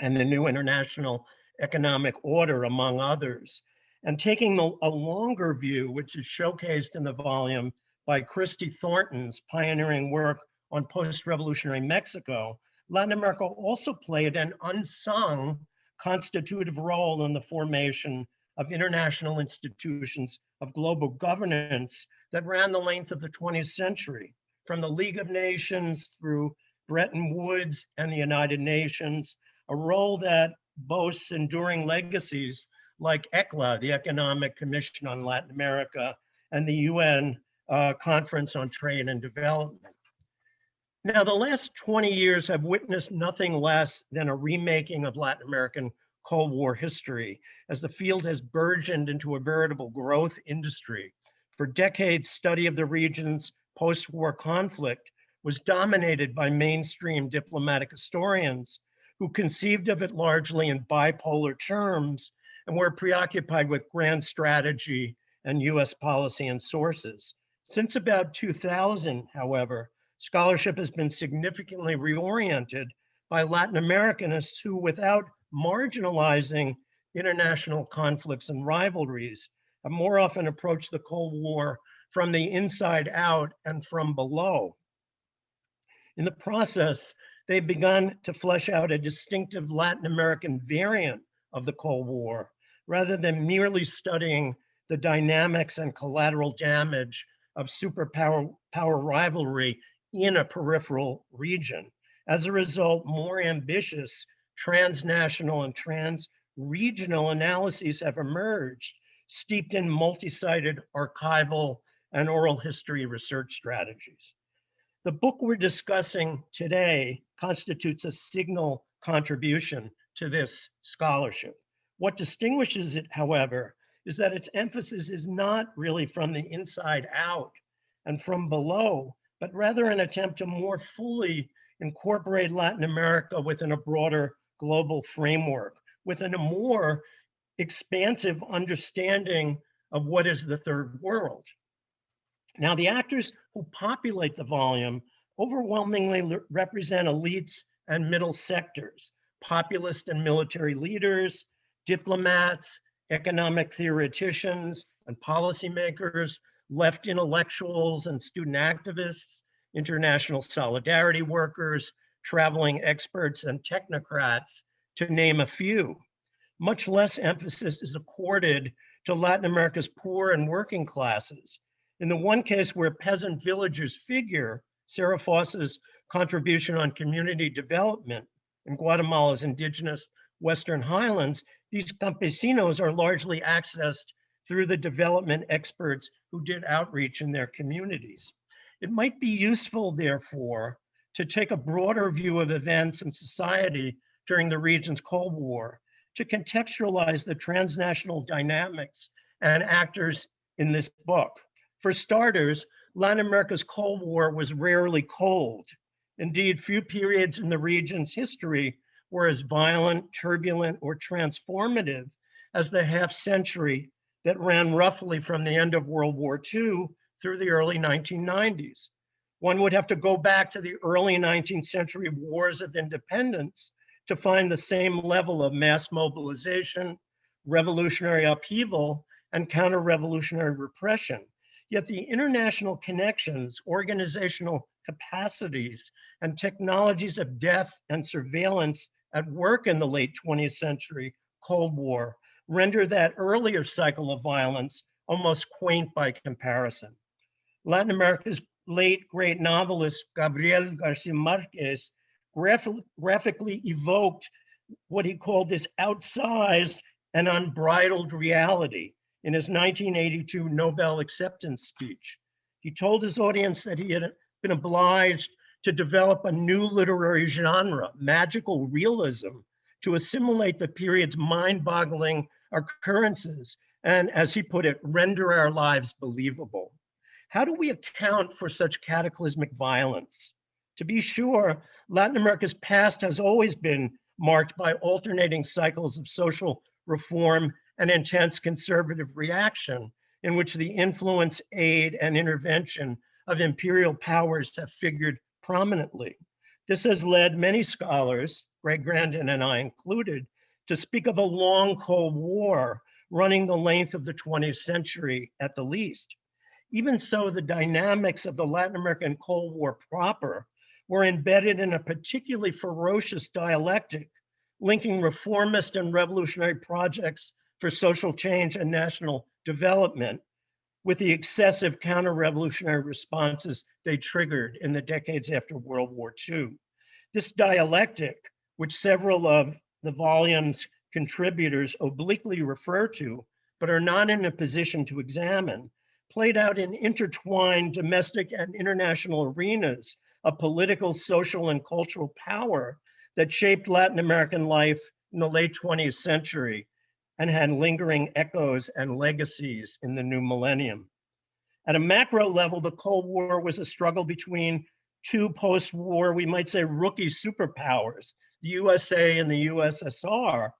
and the new international economic order, among others. And taking a longer view, which is showcased in the volume by Christy Thornton's pioneering work on post-revolutionary Mexico, Latin America also played an unsung constitutive role in the formation of international institutions of global governance that ran the length of the 20th century, from the League of Nations through Bretton Woods and the United Nations, a role that boasts enduring legacies like ECLA, the Economic Commission on Latin America, and the UN Conference on Trade and Development. Now, the last 20 years have witnessed nothing less than a remaking of Latin American Cold War history, as the field has burgeoned into a veritable growth industry. For decades, study of the region's post-war conflict was dominated by mainstream diplomatic historians who conceived of it largely in bipolar terms and were preoccupied with grand strategy and US policy and sources. Since about 2000, however, scholarship has been significantly reoriented by Latin Americanists who, without marginalizing international conflicts and rivalries, have more often approached the Cold War from the inside out and from below. In the process, they've begun to flesh out a distinctive Latin American variant of the Cold War, rather than merely studying the dynamics and collateral damage of superpower rivalry in a peripheral region. As a result, more ambitious transnational and trans-regional analyses have emerged, steeped in multi-sided archival and oral history research strategies. The book we're discussing today constitutes a signal contribution to this scholarship. What distinguishes it, however, is that its emphasis is not really from the inside out and from below, but rather an attempt to more fully incorporate Latin America within a broader global framework, within a more expansive understanding of what is the third world. Now, the actors who populate the volume overwhelmingly represent elites and middle sectors, populist and military leaders, diplomats, economic theoreticians and policymakers, left intellectuals and student activists, international solidarity workers, traveling experts and technocrats, to name a few. Much less emphasis is accorded to Latin America's poor and working classes. In the one case where peasant villagers figure, Sarah Foss's contribution on community development in Guatemala's indigenous Western Highlands, these campesinos are largely accessed through the development experts who did outreach in their communities. It might be useful, therefore, to take a broader view of events and society during the region's Cold War, to contextualize the transnational dynamics and actors in this book. For starters, Latin America's Cold War was rarely cold. Indeed, few periods in the region's history were as violent, turbulent, or transformative as the half-century that ran roughly from the end of World War II through the early 1990s. One would have to go back to the early 19th century wars of independence to find the same level of mass mobilization, revolutionary upheaval, and counter-revolutionary repression. Yet the international connections, organizational capacities, and technologies of death and surveillance at work in the late 20th century Cold War render that earlier cycle of violence almost quaint by comparison. Latin America's late great novelist Gabriel Garcia Marquez graphically evoked what he called this outsized and unbridled reality in his 1982 Nobel acceptance speech. He told his audience that he had been obliged to develop a new literary genre, magical realism, to assimilate the period's mind-boggling occurrences and, as he put it, render our lives believable. How do we account for such cataclysmic violence? To be sure, Latin America's past has always been marked by alternating cycles of social reform and intense conservative reaction, in which the influence, aid, and intervention of imperial powers have figured prominently. This has led many scholars, Greg Grandin and I included, to speak of a long Cold War running the length of the 20th century at the least. Even so, the dynamics of the Latin American Cold War proper were embedded in a particularly ferocious dialectic, linking reformist and revolutionary projects for social change and national development with the excessive counter-revolutionary responses they triggered in the decades after World War II. This dialectic, which several of the volume's contributors obliquely refer to, but are not in a position to examine, played out in intertwined domestic and international arenas of political, social, and cultural power that shaped Latin American life in the late 20th century and had lingering echoes and legacies in the new millennium. At a macro level, the Cold War was a struggle between two post-war, we might say, rookie superpowers, the USA and the USSR,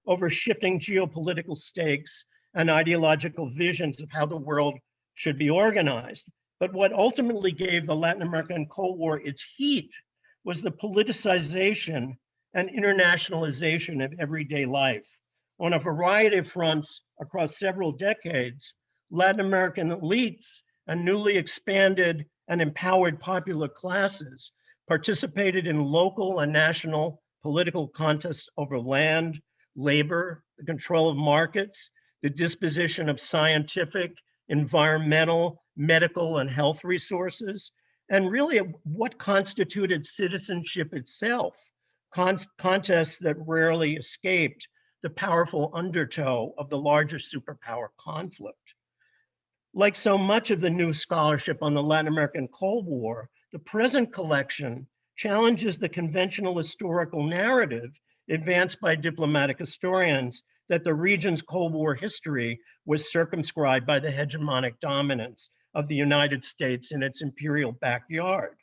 over shifting geopolitical stakes and ideological visions of how the world should be organized. But what ultimately gave the Latin American Cold War its heat was the politicization and internationalization of everyday life. On a variety of fronts across several decades, Latin American elites and newly expanded and empowered popular classes participated in local and national political contests over land, labor, the control of markets, the disposition of scientific, environmental, medical, and health resources, and really what constituted citizenship itself, contests that rarely escaped the powerful undertow of the larger superpower conflict. Like so much of the new scholarship on the Latin American Cold War, the present collection challenges the conventional historical narrative advanced by diplomatic historians that the region's Cold War history was circumscribed by the hegemonic dominance of the United States in its imperial backyard.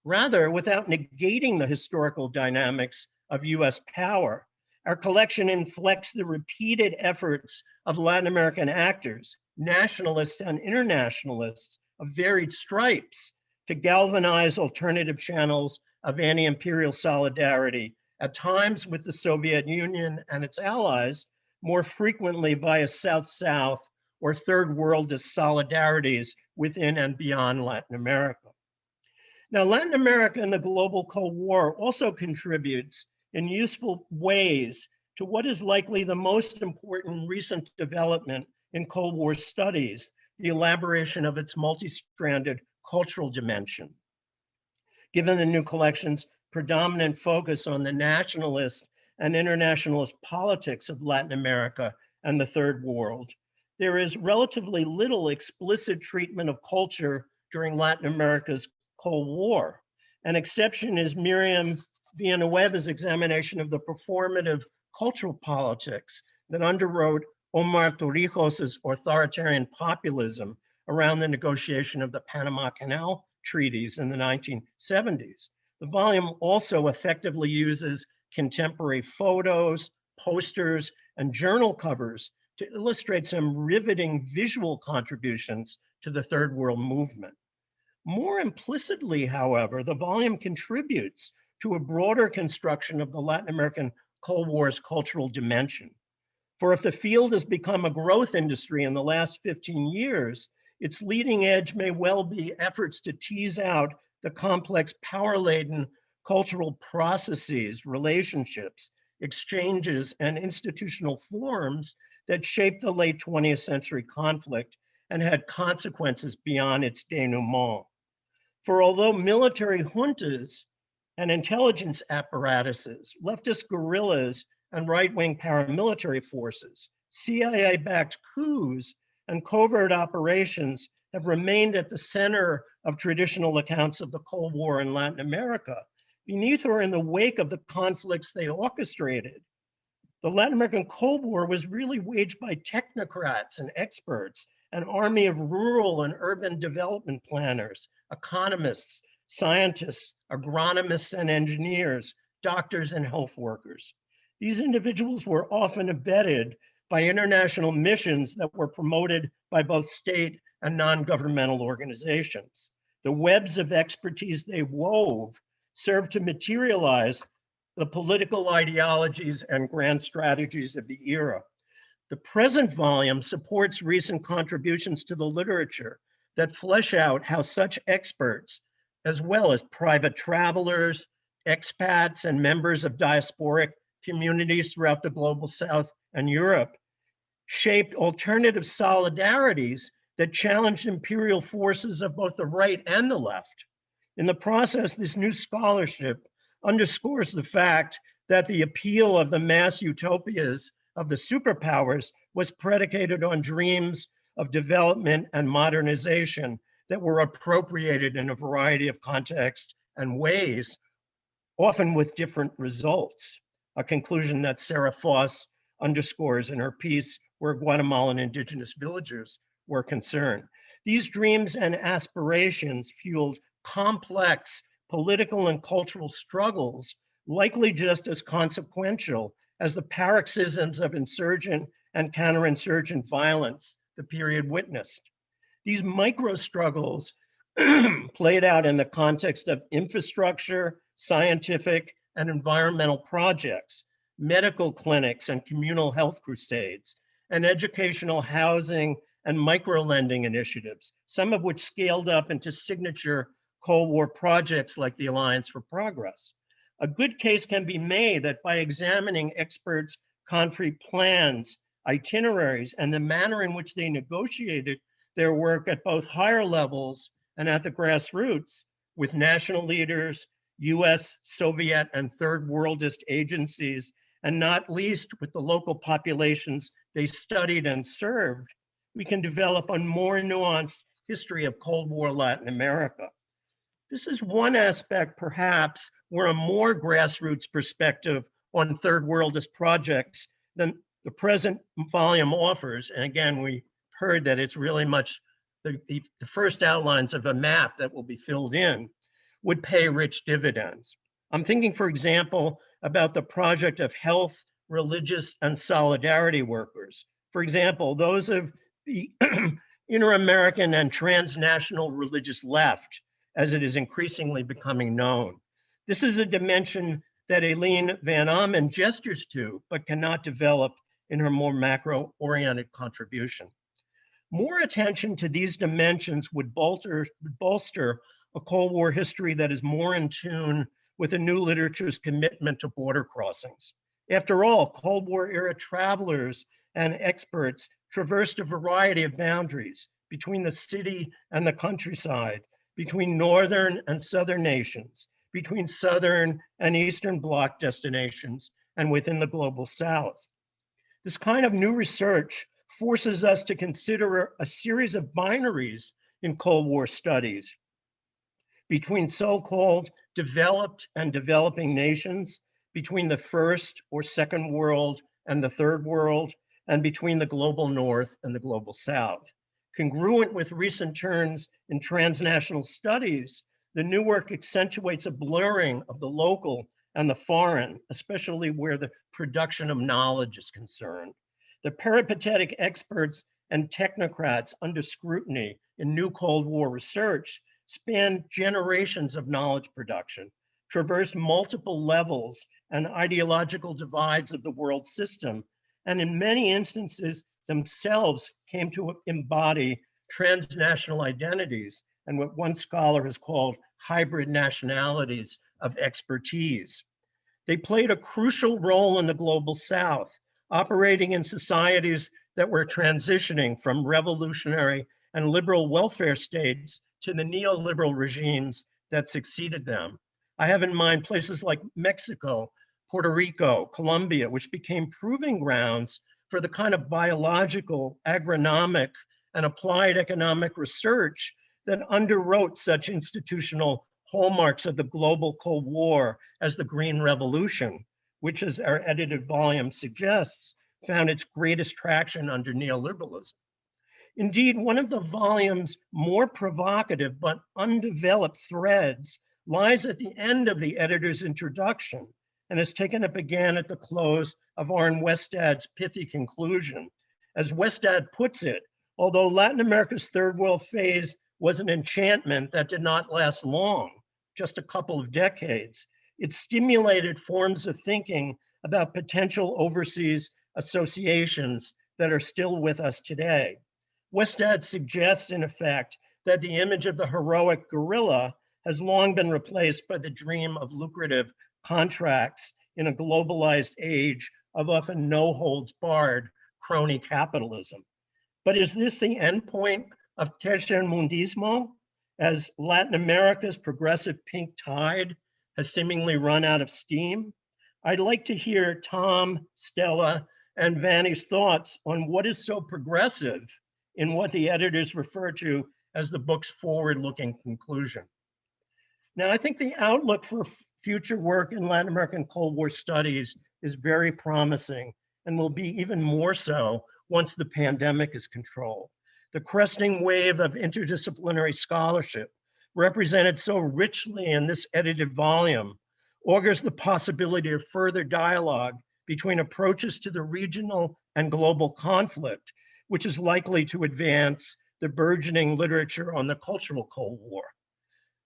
Rather, without negating the historical dynamics of US power, our collection inflects the repeated efforts of Latin American actors, nationalists and internationalists of varied stripes, to galvanize alternative channels of anti-imperial solidarity, at times with the Soviet Union and its allies, more frequently via South-South or third worldist solidarities within and beyond Latin America. Now, Latin America and the global Cold War also contributes in useful ways to what is likely the most important recent development in Cold War studies, the elaboration of its multi-stranded cultural dimension. Given the new collection's predominant focus on the nationalist and internationalist politics of Latin America and the Third World, there is relatively little explicit treatment of culture during Latin America's Cold War. An exception is Miriam Villanueva's examination of the performative cultural politics that underwrote Omar Torrijos's authoritarian populism around the negotiation of the Panama Canal treaties in the 1970s. The volume also effectively uses contemporary photos, posters, and journal covers to illustrate some riveting visual contributions to the Third World movement. More implicitly, however, the volume contributes to a broader construction of the Latin American Cold War's cultural dimension. For if the field has become a growth industry in the last 15 years, its leading edge may well be efforts to tease out the complex, power-laden cultural processes, relationships, exchanges, and institutional forms that shaped the late 20th century conflict and had consequences beyond its denouement. For although military juntas and intelligence apparatuses, leftist guerrillas and right-wing paramilitary forces, CIA-backed coups, and covert operations have remained at the center of traditional accounts of the Cold War in Latin America, beneath or in the wake of the conflicts they orchestrated. The Latin American Cold War was really waged by technocrats and experts, an army of rural and urban development planners, economists, scientists, agronomists and engineers, doctors and health workers. These individuals were often embedded by international missions that were promoted by both state and non-governmental organizations. The webs of expertise they wove served to materialize the political ideologies and grand strategies of the era. The present volume supports recent contributions to the literature that flesh out how such experts, as well as private travelers, expats, and members of diasporic communities throughout the global South and Europe, shaped alternative solidarities that challenged imperial forces of both the right and the left. In the process, this new scholarship underscores the fact that the appeal of the mass utopias of the superpowers was predicated on dreams of development and modernization that were appropriated in a variety of contexts and ways, often with different results, a conclusion that Sarah Foss underscores in her piece where Guatemalan indigenous villagers were concerned. These dreams and aspirations fueled complex political and cultural struggles, likely just as consequential as the paroxysms of insurgent and counterinsurgent violence the period witnessed. These micro struggles played out in the context of infrastructure, scientific, and environmental projects, medical clinics and communal health crusades, and educational housing and micro-lending initiatives, some of which scaled up into signature Cold War projects like the Alliance for Progress. A good case can be made that by examining experts' concrete plans, itineraries, and the manner in which they negotiated their work at both higher levels and at the grassroots with national leaders, US, Soviet, and third worldist agencies, and not least with the local populations they studied and served, we can develop a more nuanced history of Cold War Latin America. This is one aspect, perhaps, where a more grassroots perspective on third worldist projects than the present volume offers. And again, we heard that it's really much the first outlines of a map that will be filled in, would pay rich dividends. I'm thinking, for example, about the project of health, religious, and solidarity workers. For example, those of the inter-American and transnational religious left, as it is increasingly becoming known. This is a dimension that Eileen Van Amen gestures to, but cannot develop in her more macro-oriented contribution. More attention to these dimensions would bolster a Cold War history that is more in tune with the new literature's commitment to border crossings. After all, Cold War era travelers and experts traversed a variety of boundaries between the city and the countryside, between northern and southern nations, between southern and eastern bloc destinations, and within the global South. This kind of new research forces us to consider a series of binaries in Cold War studies between so-called developed and developing nations, between the first or second world and the third world, and between the global North and the global South. Congruent with recent turns in transnational studies, the new work accentuates a blurring of the local and the foreign, especially where the production of knowledge is concerned. The peripatetic experts and technocrats under scrutiny in new Cold War research spanned generations of knowledge production, traversed multiple levels and ideological divides of the world system, and in many instances themselves came to embody transnational identities and what one scholar has called hybrid nationalities of expertise. They played a crucial role in the global South, operating in societies that were transitioning from revolutionary and liberal welfare states to the neoliberal regimes that succeeded them. I have in mind places like Mexico, Puerto Rico, Colombia, which became proving grounds for the kind of biological, agronomic, and applied economic research that underwrote such institutional hallmarks of the global Cold War as the Green Revolution, which, as our edited volume suggests, found its greatest traction under neoliberalism. Indeed, one of the volume's more provocative but undeveloped threads lies at the end of the editor's introduction and is taken up again at the close of Arne Westad's pithy conclusion. As Westad puts it, although Latin America's third world phase was an enchantment that did not last long, just a couple of decades, it stimulated forms of thinking about potential overseas associations that are still with us today. Westad suggests, in effect, that the image of the heroic guerrilla has long been replaced by the dream of lucrative contracts in a globalized age of often no-holds-barred crony capitalism. But is this the endpoint of tercermundismo, as Latin America's progressive pink tide has seemingly run out of steam? I'd like to hear Tom, Stella, and Vanni's thoughts on what is so progressive in what the editors refer to as the book's forward-looking conclusion. Now, I think the outlook for future work in Latin American Cold War studies is very promising and will be even more so once the pandemic is controlled. The cresting wave of interdisciplinary scholarship, represented so richly in this edited volume, augurs the possibility of further dialogue between approaches to the regional and global conflict, which is likely to advance the burgeoning literature on the cultural Cold War.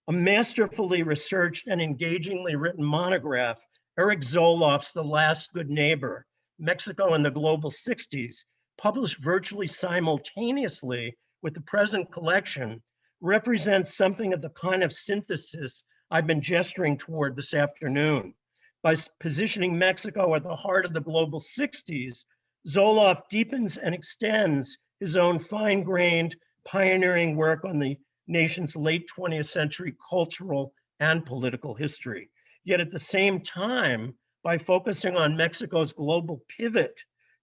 A masterfully researched and engagingly written monograph, Eric Zoloff's The Last Good Neighbor, Mexico in the Global 60s, published virtually simultaneously with the present collection, represents something of the kind of synthesis I've been gesturing toward this afternoon. By positioning Mexico at the heart of the Global 60s, Zoloff deepens and extends his own fine-grained, pioneering work on the nation's late 20th century cultural and political history. Yet at the same time, by focusing on Mexico's global pivot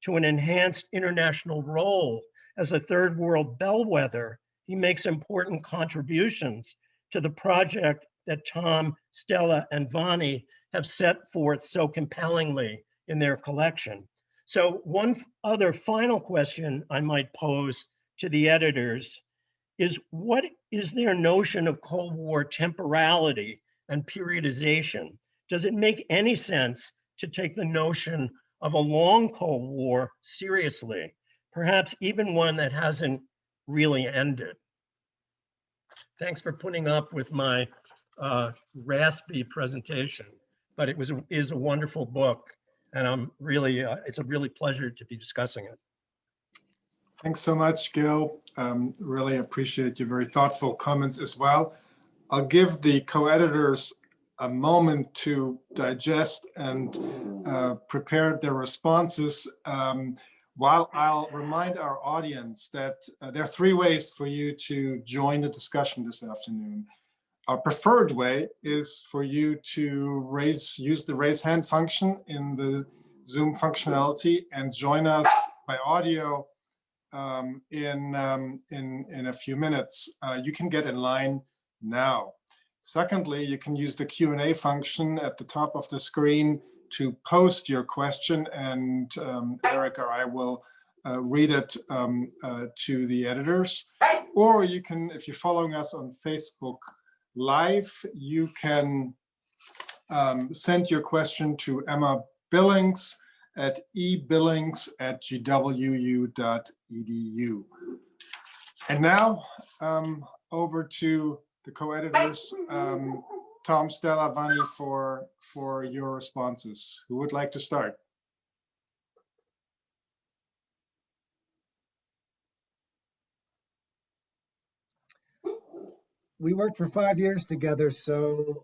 to an enhanced international role as a third world bellwether, he makes important contributions to the project that Tom, Stella, and Vanni have set forth so compellingly in their collection. So one other final question I might pose to the editors is, what is their notion of Cold War temporality and periodization? Does it make any sense to take the notion of a long Cold War seriously, perhaps even one that hasn't really ended? Thanks for putting up with my raspy presentation, but it is a wonderful book, and I'm really it's a really pleasure to be discussing it. Thanks so much, Gil. Really appreciate your very thoughtful comments as well. I'll give the co-editors a moment to digest and prepare their responses, while I'll remind our audience that there are three ways for you to join the discussion this afternoon. Our preferred way is for you to use the raise hand function in the Zoom functionality and join us by audio in a few minutes. You can get in line now. Secondly, you can use the Q&A function at the top of the screen to post your question, and Eric or I will read it to the editors. Or you can, if you're following us on Facebook Live, you can send your question to Emma Billings at ebillings@gwu.edu. And now over to the co-editors, Tom, Stella, Vanni, for your responses. Who would like to start? We worked for 5 years together, so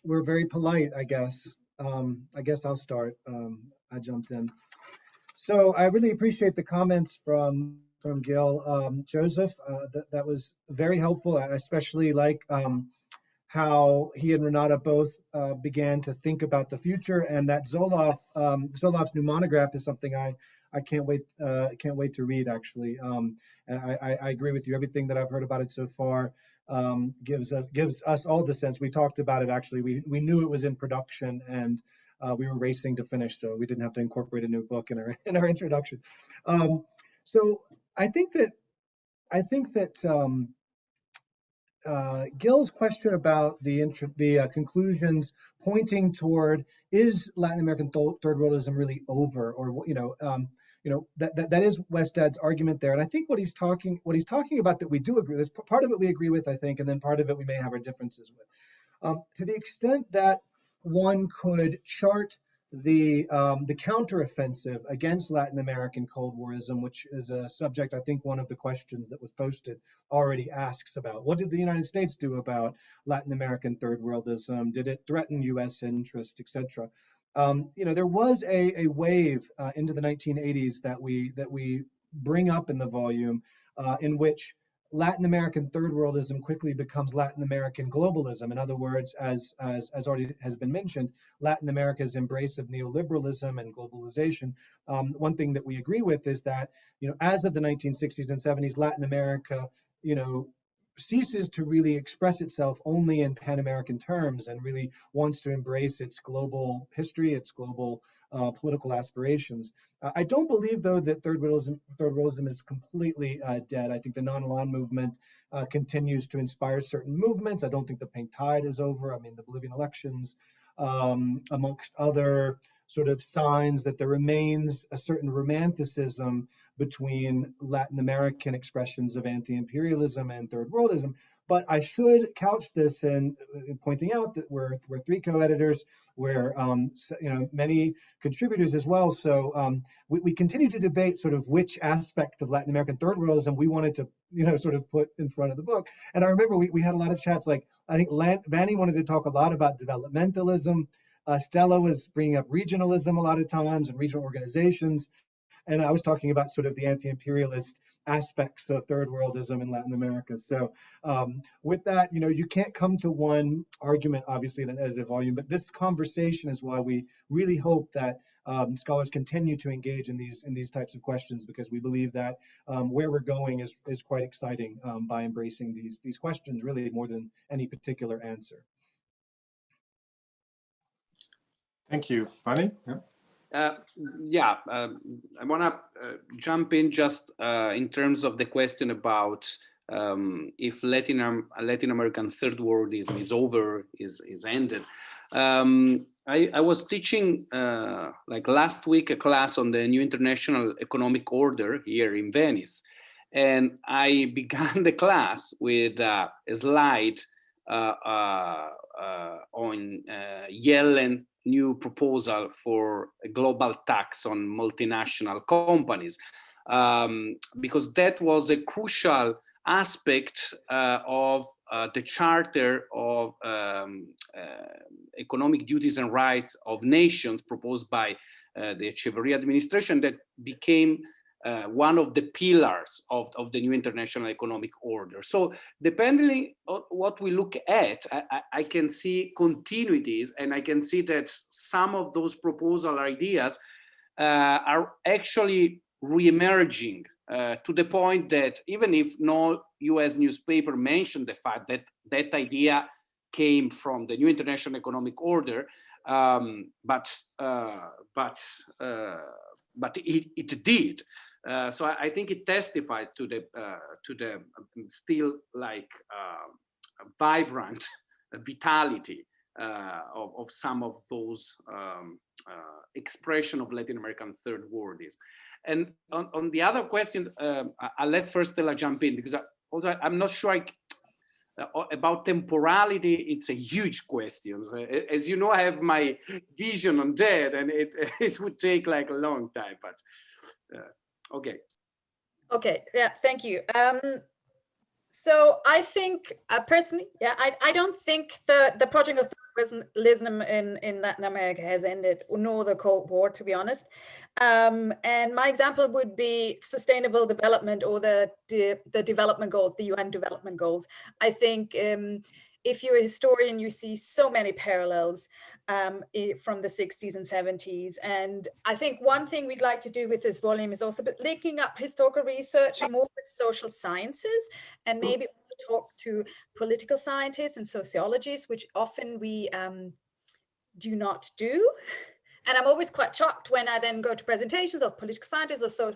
we're very polite, I guess. I guess I'll start. I jumped in. So I really appreciate the comments from Gil. Joseph, that was very helpful. I especially like how he and Renata both began to think about the future, and that Zolof's new monograph is something I can't wait to read, actually. And I agree with you. Everything that I've heard about it so far gives us all the sense. We talked about it, actually. We knew it was in production, and we were racing to finish, so we didn't have to incorporate a new book in our introduction. So I think that Gil's question about the conclusions pointing toward, is Latin American third worldism really over, or that is Westad's argument there. And I think what he's talking about that we do agree. There's part of it we agree with, I think, and then part of it we may have our differences with. To the extent that one could chart the counteroffensive against Latin American Cold Warism, which is a subject I think one of the questions that was posted already asks about. What did the United States do about Latin American third worldism? Did it threaten U.S. interest, etc.? There was a wave into the 1980s that we bring up in the volume, in which Latin American third worldism quickly becomes Latin American globalism. In other words, as already has been mentioned, Latin America's embrace of neoliberalism and globalization. One thing that we agree with is that, as of the 1960s and 70s, Latin America, ceases to really express itself only in Pan-American terms and really wants to embrace its global history, its global political aspirations. I don't believe, though, that third worldism is completely dead. I think the non-aligned movement continues to inspire certain movements. I don't think the pink tide is over. I mean, the Bolivian elections, amongst other sort of signs that there remains a certain romanticism between Latin American expressions of anti-imperialism and third worldism. But I should couch this in pointing out that we're three co-editors, we're many contributors as well. So we continue to debate sort of which aspect of Latin American third worldism we wanted to sort of put in front of the book. And I remember we had a lot of chats. Like, I think Vanni wanted to talk a lot about developmentalism. Stella was bringing up regionalism a lot of times and regional organizations. And I was talking about sort of the anti-imperialist aspects of third worldism in Latin America. So with that, you can't come to one argument, obviously, in an edited volume, but this conversation is why we really hope that scholars continue to engage in these types of questions, because we believe that where we're going is quite exciting by embracing these questions, really more than any particular answer. Thank you, Vanni. Yeah. I want to jump in just in terms of the question about if Latin American third worldism is over, is ended. I was teaching like last week a class on the new international economic order here in Venice, and I began the class with a slide on Yellen's new proposal for a global tax on multinational companies, because that was a crucial aspect of the Charter of Economic Duties and Rights of Nations proposed by the Echeverría administration, that became one of the pillars of the new international economic order. So depending on what we look at, I can see continuities, and I can see that some of those proposal ideas are actually re-emerging to the point that even if no US newspaper mentioned the fact that that idea came from the new international economic order, but it did. So I think it testified to the still like vibrant vitality of some of those expression of Latin American third worldism. And on the other questions, I'll let first Stella jump in, because although I'm not sure about temporality, it's a huge question. As you know, I have my vision on that, and it would take like a long time, but okay. Okay, yeah, thank you. So I think personally, yeah, I don't think the project of third in Latin America has ended, nor the Cold War, to be honest. And my example would be sustainable development, or the development goals, the UN development goals. I think if you're a historian, you see so many parallels from the 60s and 70s. And I think one thing we'd like to do with this volume is also linking up historical research more with social sciences, and maybe talk to political scientists and sociologists, which often we do not do. And I'm always quite shocked when I then go to presentations of political scientists or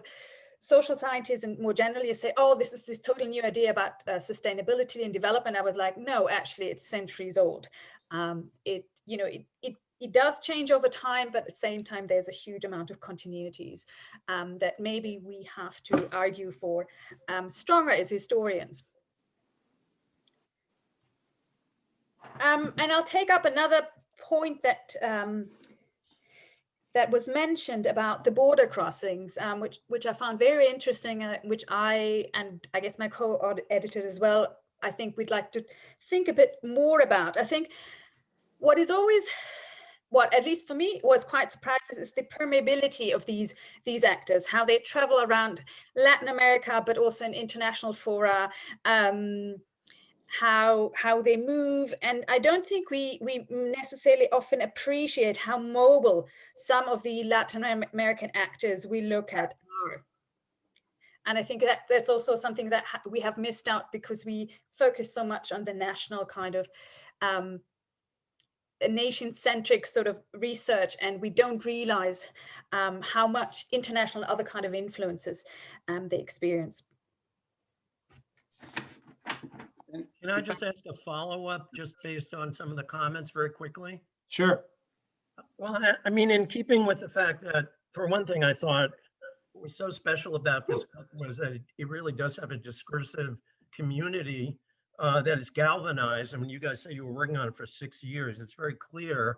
social scientists, and more generally say, oh, this is this total new idea about sustainability and development. I was like, no, actually it's centuries old. It does change over time, but at the same time, there's a huge amount of continuities that maybe we have to argue for stronger as historians. And I'll take up another point that that was mentioned about the border crossings, which I found very interesting, which I, and I guess my co-editor as well, I think we'd like to think a bit more about. I think what is always, what at least for me was quite surprising, is the permeability of these actors, how they travel around Latin America, but also in international fora, how they move. And I don't think we necessarily often appreciate how mobile some of the Latin American actors we look at are. And I think that's also something that we have missed out, because we focus so much on the national kind of nation-centric sort of research, and we don't realize how much international other kind of influences they experience. Can I just ask a follow-up just based on some of the comments very quickly? Sure. Well, I mean, in keeping with the fact that, for one thing, I thought what was so special about this was that it really does have a discursive community that is galvanized. I mean, you guys say you were working on it for 6 years. It's very clear.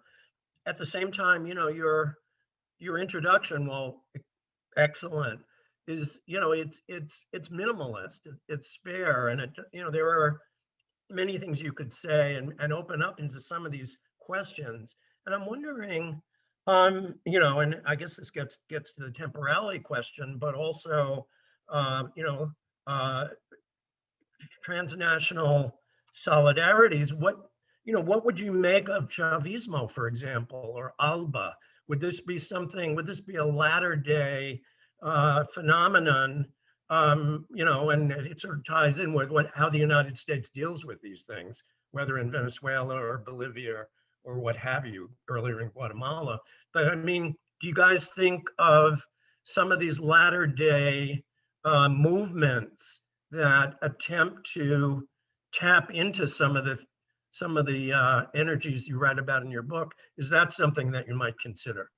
At the same time, you know, your introduction, well, excellent, is, you know, it's minimalist, it's spare, and it, you know, there are many things you could say and open up into some of these questions. And I'm wondering, you know, and I guess this gets to the temporality question, but also, you know, transnational solidarities. What would you make of Chavismo, for example, or ALBA? Would this be something, would this be a latter day phenomenon, you know, and it sort of ties in with how the United States deals with these things, whether in Venezuela or Bolivia or what have you, earlier in Guatemala. But I mean, do you guys think of some of these latter day movements that attempt to tap into some of the energies you write about in your book? Is that something that you might consider?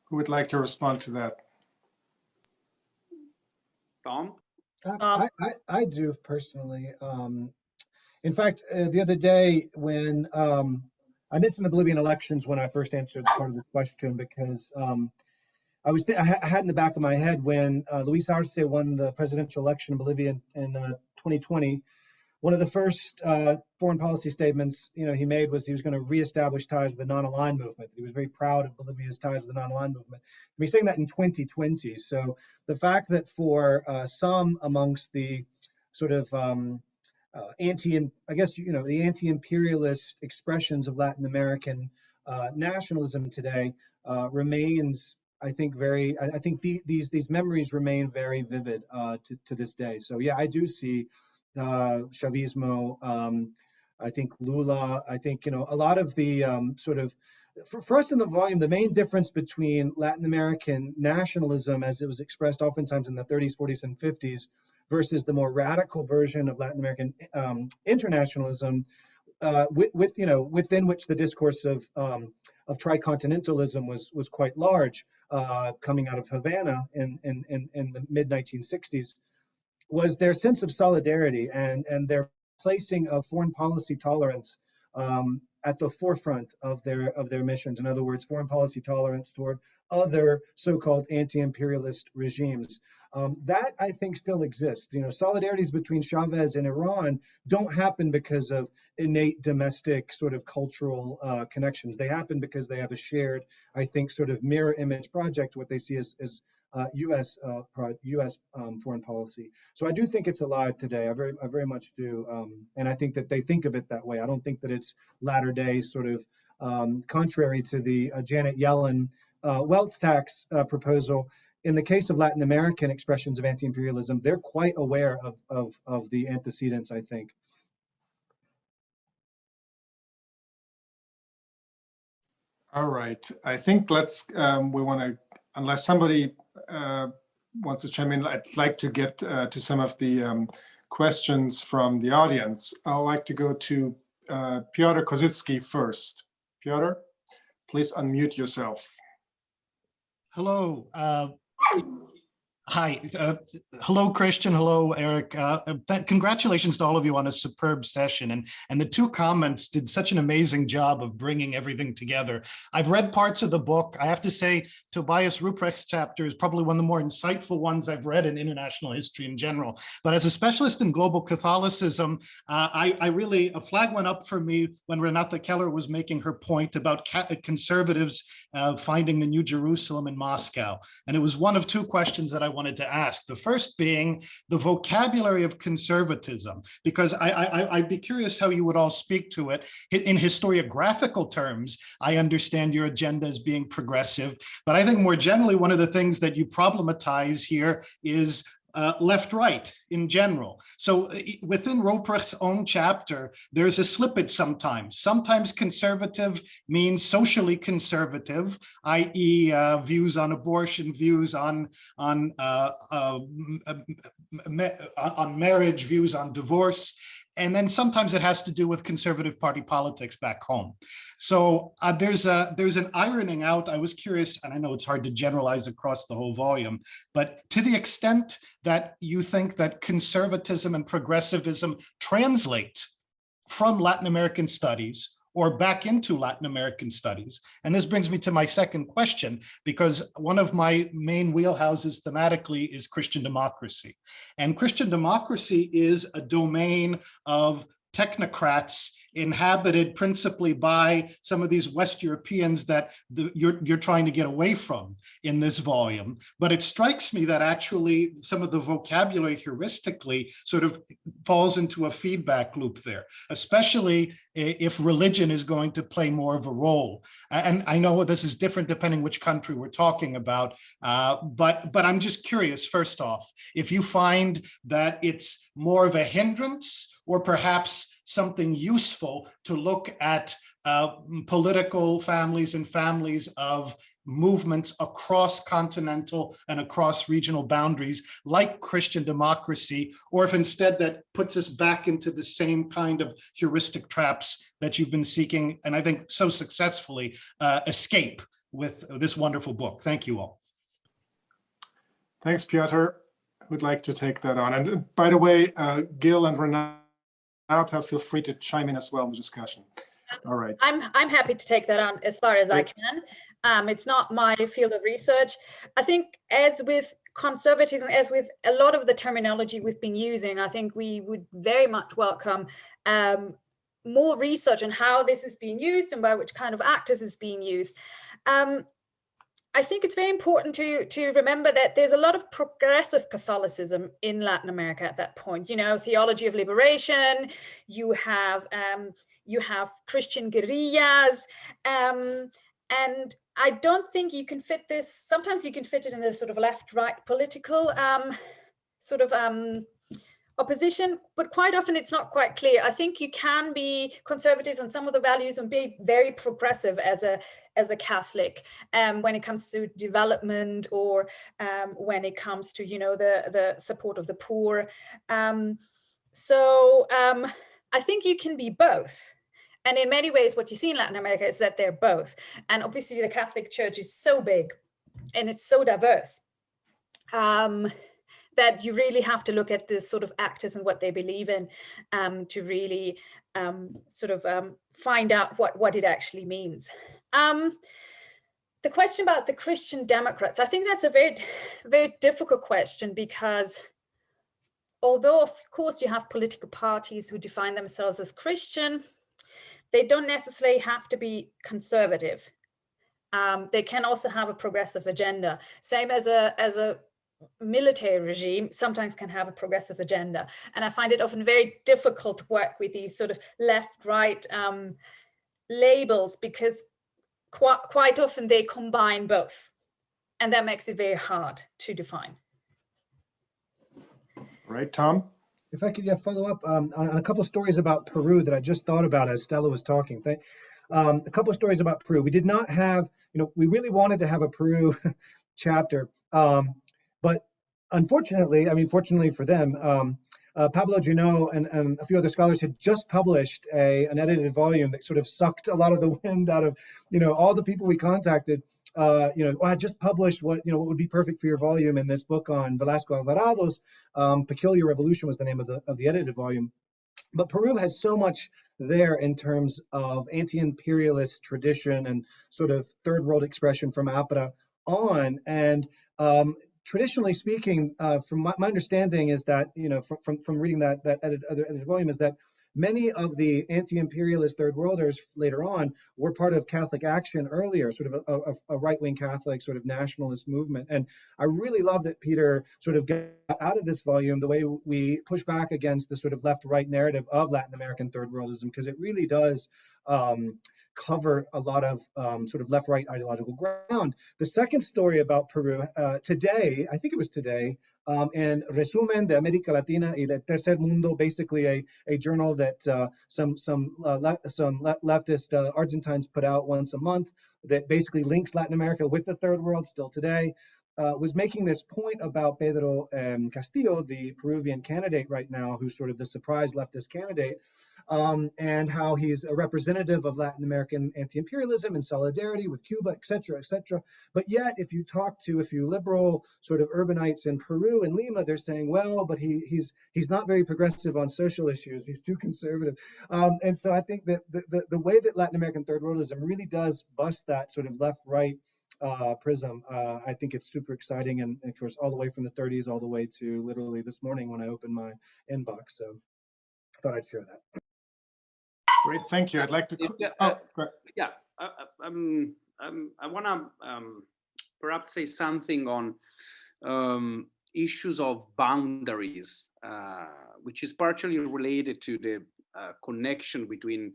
Who would like to respond to that? Tom? I do personally. In fact, the other day when I mentioned the Bolivian elections when I first answered part of this question, because I had in the back of my head when Luis Arce won the presidential election in Bolivia in 2020. One of the first foreign policy statements, you know, he made was he was going to reestablish ties with the non-aligned movement. He was very proud of Bolivia's ties with the non-aligned movement. And he's saying that in 2020. So the fact that for some amongst the sort of I guess, you know, the anti-imperialist expressions of Latin American nationalism today remains, I think, I think these memories remain very vivid to this day. So yeah, I do see Chavismo, I think Lula, I think, you know, a lot of the sort of, for us in the volume, the main difference between Latin American nationalism as it was expressed oftentimes in the 30s, 40s, and 50s versus the more radical version of Latin American internationalism, you know, within which the discourse of tricontinentalism was quite large, coming out of Havana in the mid 1960s, was their sense of solidarity and their placing of foreign policy tolerance at the forefront of their missions. In other words, foreign policy tolerance toward other so-called anti-imperialist regimes. That, I think, still exists. You know, solidarities between Chavez and Iran don't happen because of innate domestic sort of cultural connections. They happen because they have a shared, I think, sort of mirror image project, what they see as U.S. Foreign policy. So I do think it's alive today. I very much do, and I think that they think of it that way. I don't think that it's latter day sort of contrary to the Janet Yellen wealth tax proposal. In the case of Latin American expressions of anti-imperialism, they're quite aware of the antecedents, I think. All right, I think we want to, unless somebody wants to chime in, I'd like to get to some of the questions from the audience. I'd like to go to Piotr Kozicki first. Piotr, please unmute yourself. Hello. Hi. Hello, Christian. Hello, Eric. Congratulations to all of you on a superb session. And the two comments did such an amazing job of bringing everything together. I've read parts of the book. I have to say, Tobias Ruprecht's chapter is probably one of the more insightful ones I've read in international history in general. But as a specialist in global Catholicism, a flag went up for me when Renata Keller was making her point about conservatives finding the New Jerusalem in Moscow. And it was one of two questions that I wanted to ask. The first being the vocabulary of conservatism, because I'd be curious how you would all speak to it. In historiographical terms, I understand your agenda as being progressive, but I think more generally, one of the things that you problematize here is left-right in general. So within Ruprecht's own chapter, there's a slippage sometimes. Sometimes conservative means socially conservative, i.e. Views on abortion, views on marriage, views on divorce. And then sometimes it has to do with conservative party politics back home. So there's an ironing out. I was curious, and I know it's hard to generalize across the whole volume, but to the extent that you think that conservatism and progressivism translate from Latin American studies or back into Latin American studies. And this brings me to my second question, because one of my main wheelhouses thematically is Christian democracy. And Christian democracy is a domain of technocrats inhabited principally by some of these West Europeans that you're trying to get away from in this volume. But it strikes me that actually some of the vocabulary heuristically sort of falls into a feedback loop there, especially if religion is going to play more of a role. And I know this is different depending which country we're talking about, but I'm just curious, first off, if you find that it's more of a hindrance or perhaps something useful to look at political families and families of movements across continental and across regional boundaries like Christian democracy, or if instead that puts us back into the same kind of heuristic traps that you've been seeking, and I think so successfully, escape with this wonderful book. Thank you all. Thanks, Piotr. Who'd like to take that on? And by the way, Gil and Renata, feel free to chime in as well in the discussion. All right. I'm happy to take that on as far as I can. It's not my field of research. I think as with conservatism, as with a lot of the terminology we've been using, I think we would very much welcome more research on how this is being used and by which kind of actors is being used. I think it's very important to remember that there's a lot of progressive Catholicism in Latin America at that point. You know, theology of liberation. You have Christian guerrillas, and I don't think you can fit this. Sometimes you can fit it in the sort of left-right political opposition, but quite often it's not quite clear. I think you can be conservative on some of the values and be very progressive as a Catholic when it comes to development or when it comes to, you know, the support of the poor. So I think you can be both. And in many ways, what you see in Latin America is that they're both. And obviously the Catholic Church is so big and it's so diverse that you really have to look at the sort of actors and what they believe in to really find out what it actually means. The question about the Christian Democrats, I think that's a very, very difficult question, because although of course you have political parties who define themselves as Christian, they don't necessarily have to be conservative. they can also have a progressive agenda. Same as a military regime sometimes can have a progressive agenda. And I find it often very difficult to work with these sort of left-right labels, because quite often they combine both. And that makes it very hard to define. Right, Tom? If I could follow up on a couple of stories about Peru that I just thought about as Stella was talking. A couple of stories about Peru. We did not have, we really wanted to have a Peru chapter, but unfortunately, fortunately for them, Pablo Junot and a few other scholars had just published an edited volume that sort of sucked a lot of the wind out of, all the people we contacted. I just published what would be perfect for your volume in this book on Velasco Alvarado's Peculiar Revolution was the name of the edited volume. But Peru has so much there in terms of anti-imperialist tradition and sort of third world expression from APRA on. And traditionally speaking, from my understanding is that, from reading that edited volume, is that many of the anti-imperialist third worlders later on were part of Catholic Action earlier, sort of a right-wing Catholic sort of nationalist movement. And I really love that Peter sort of got out of this volume the way we push back against the sort of left-right narrative of Latin American third worldism, because it really does cover a lot of sort of left-right ideological ground. The second story about Peru, today, I think it was today, in Resumen de América Latina y del Tercer Mundo, basically a journal that some leftist Argentines put out once a month that basically links Latin America with the third world still today, was making this point about Pedro Castillo, the Peruvian candidate right now, who's sort of the surprise leftist candidate, and how he's a representative of Latin American anti-imperialism and solidarity with Cuba, et cetera, et cetera. But yet, if you talk to a few liberal sort of urbanites in Peru and Lima, they're saying, well, but he's not very progressive on social issues. He's too conservative. And so I think that the way that Latin American third worldism really does bust that sort of left-right prism, I think it's super exciting. And of course, all the way from the 30s all the way to literally this morning when I opened my inbox. So I thought I'd share that. Great, thank you. I'd like to. I want to perhaps say something on issues of boundaries, which is partially related to the connection between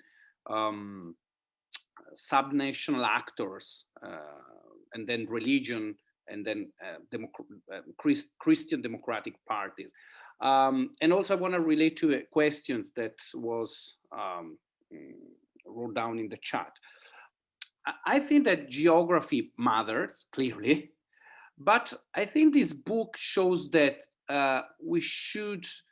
subnational actors and then religion and then Christian democratic parties. And also I want to relate to questions that was wrote down in the chat. I think that geography matters, clearly, but I think this book shows that we shouldn't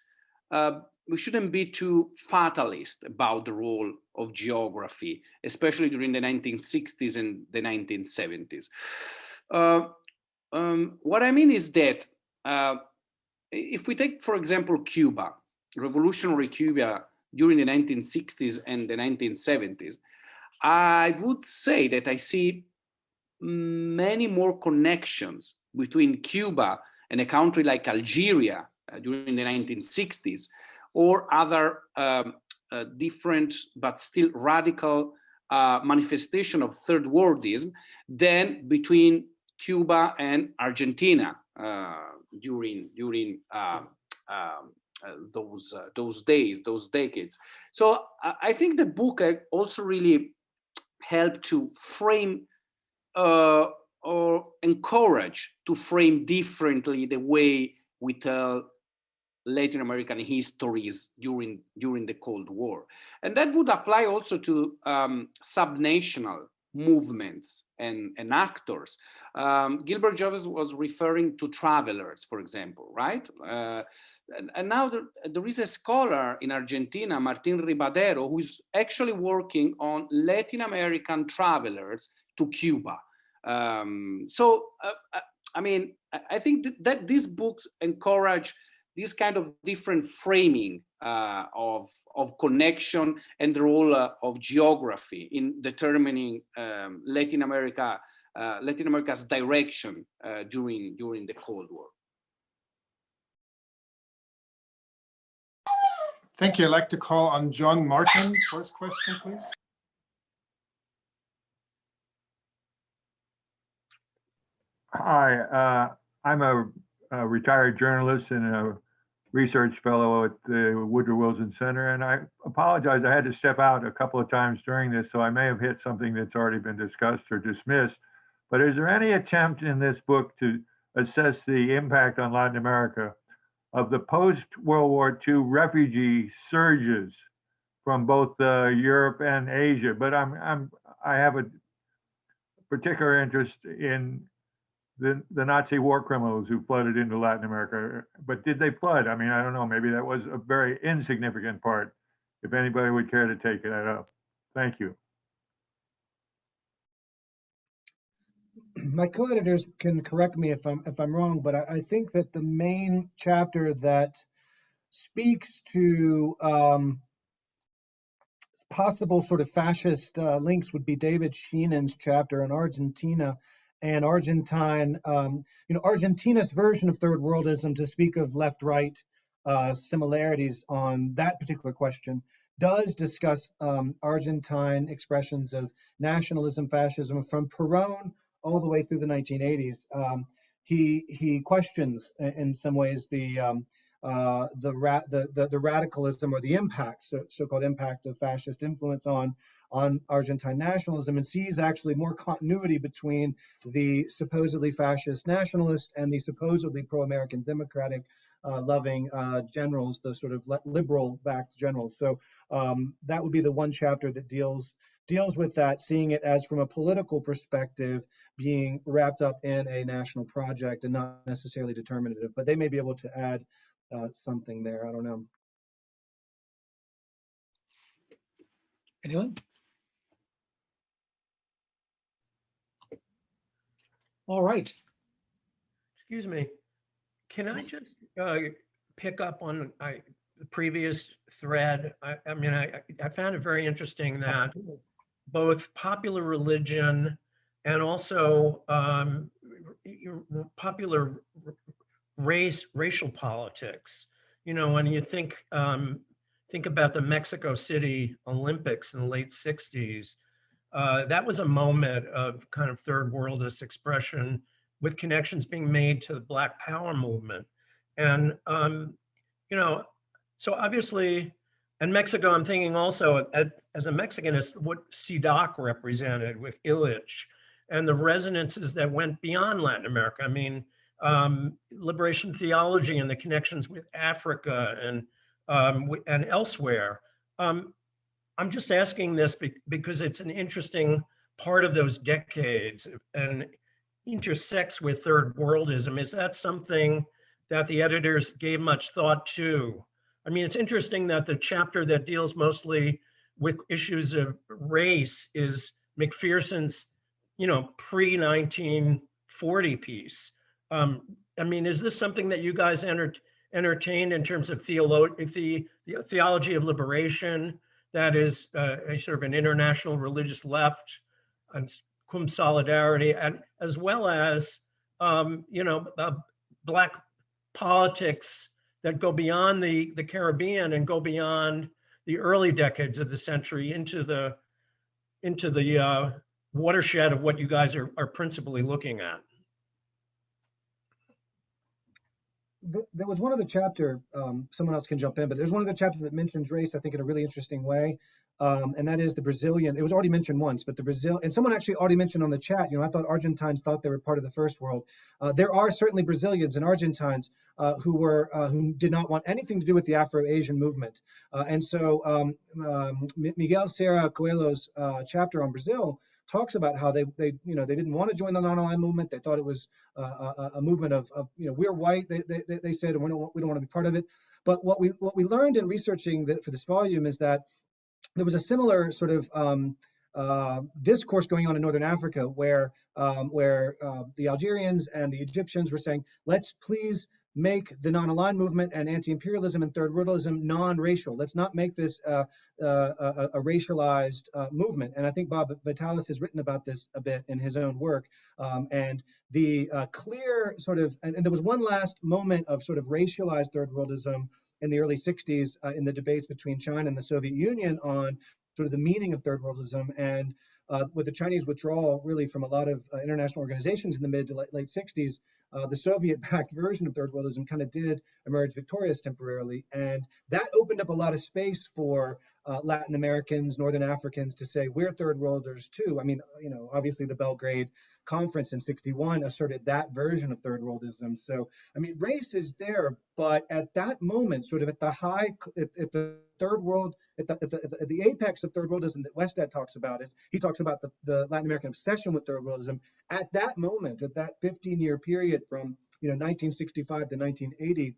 be too fatalist about the role of geography, especially during the 1960s and the 1970s. What I mean is that if we take, for example, Cuba, revolutionary Cuba during the 1960s and the 1970s, I would say that I see many more connections between Cuba and a country like Algeria during the 1960s, or other different but still radical manifestation of third worldism than between Cuba and Argentina during those days, those decades. So I think the book also really helped to frame or encourage to frame differently the way we tell Latin American histories during the Cold War. And that would apply also to subnational movements and actors. Gilbert Joves was referring to travelers, for example, right? And now there is a scholar in Argentina, Martin Ribadero, who is actually working on Latin American travelers to Cuba. I mean, I think that these books encourage this kind of different framing of connection and the role of geography in determining Latin America's direction during the Cold War. Thank you. I'd like to call on John Martin. First question, please. Hi, I'm a retired journalist and a research fellow at the Woodrow Wilson Center, and I apologize. I had to step out a couple of times during this, so I may have hit something that's already been discussed or dismissed. But is there any attempt in this book to assess the impact on Latin America of the post-World War II refugee surges from both Europe and Asia? But I have a particular interest in the Nazi war criminals who flooded into Latin America. But did they flood? I mean, I don't know. Maybe that was a very insignificant part. If anybody would care to take that up. Thank you. My co-editors can correct me if I'm wrong, but I think that the main chapter that speaks to possible sort of fascist links would be David Sheenan's chapter on Argentina and Argentine, Argentina's version of third worldism, to speak of left-right similarities on that particular question, does discuss Argentine expressions of nationalism, fascism from Perón all the way through the 1980s. He questions in some ways the radicalism or the impact, so-called impact of fascist influence on Argentine nationalism, and sees actually more continuity between the supposedly fascist nationalist and the supposedly pro-American democratic loving generals, the sort of liberal-backed generals. So that would be the one chapter that deals with that, seeing it as from a political perspective being wrapped up in a national project and not necessarily determinative. But they may be able to add something there. I don't know. Anyone? All right. Excuse me. Can I just pick up on the previous thread? I found it very interesting that Absolutely. both popular religion and also popular racial politics. When you think about the Mexico City Olympics in the late 60s, that was a moment of kind of third worldist expression with connections being made to the Black Power movement. And, so obviously, and Mexico, I'm thinking also as a Mexicanist, what CDOC represented with Illich and the resonances that went beyond Latin America. I mean, liberation theology and the connections with Africa and elsewhere. I'm just asking this because it's an interesting part of those decades and intersects with third worldism. Is that something that the editors gave much thought to? I mean, it's interesting that the chapter that deals mostly with issues of race is McPherson's, pre-1940 piece. I mean, is this something that you guys entertained in terms of the theology of liberation? That is a sort of an international religious left and cum solidarity, and as well as Black politics that go beyond the Caribbean and go beyond the early decades of the century into the watershed of what you guys are principally looking at. There was one other chapter, someone else can jump in, but there's one other chapter that mentions race, I think, in a really interesting way. And that is the Brazilian. It was already mentioned once, but the Brazil, and someone actually already mentioned on the chat, I thought Argentines thought they were part of the first world. There are certainly Brazilians and Argentines who did not want anything to do with the Afro-Asian movement. And so Miguel Serra Coelho's chapter on Brazil talks about how they didn't want to join the non-aligned movement. They thought it was a movement of we're white. They said, and we don't want to be part of it. But what we learned in researching for this volume is that there was a similar sort of discourse going on in Northern Africa where the Algerians and the Egyptians were saying, let's please make the non-aligned movement and anti-imperialism and third worldism non-racial. Let's not make this a racialized movement. And I think Bob Vitalis has written about this a bit in his own work. And the clear sort of, and there was one last moment of sort of racialized third worldism in the early 60s in the debates between China and the Soviet Union on sort of the meaning of third worldism. And with the Chinese withdrawal really from a lot of international organizations in the mid to late 60s, the Soviet-backed version of third worldism kind of did emerge victorious temporarily. And that opened up a lot of space for Latin Americans, Northern Africans to say, we're third worlders too. I mean, obviously the Belgrade Conference in '61 asserted that version of third worldism. So, I mean, race is there, but at that moment, sort of at the high, at the third world, at the apex of third worldism that Westad talks about, he talks about the Latin American obsession with third worldism. At that moment, at that 15-year period from 1965 to 1980,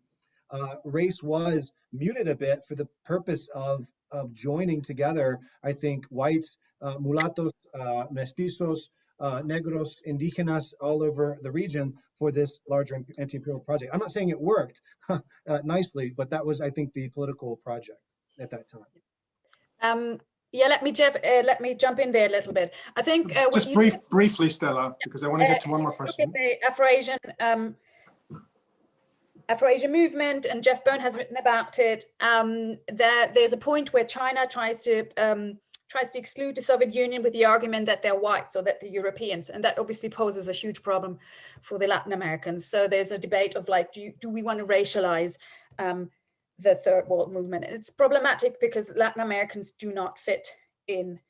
race was muted a bit for the purpose of joining together, I think, whites, mulattoes, mestizos, negros, indigenas all over the region for this larger anti-imperial project. I'm not saying it worked nicely, but that was, I think, the political project at that time. Yeah, let me jump in there a little bit. I think just briefly, Stella, because I want to get to one more question. The Afro-Asian movement, and Jeff Byrne has written about it. There's a point where China tries to exclude the Soviet Union with the argument that they're whites or that they're Europeans, and that obviously poses a huge problem for the Latin Americans. So there's a debate of like, do we want to racialize the third world movement? And it's problematic because Latin Americans do not fit in,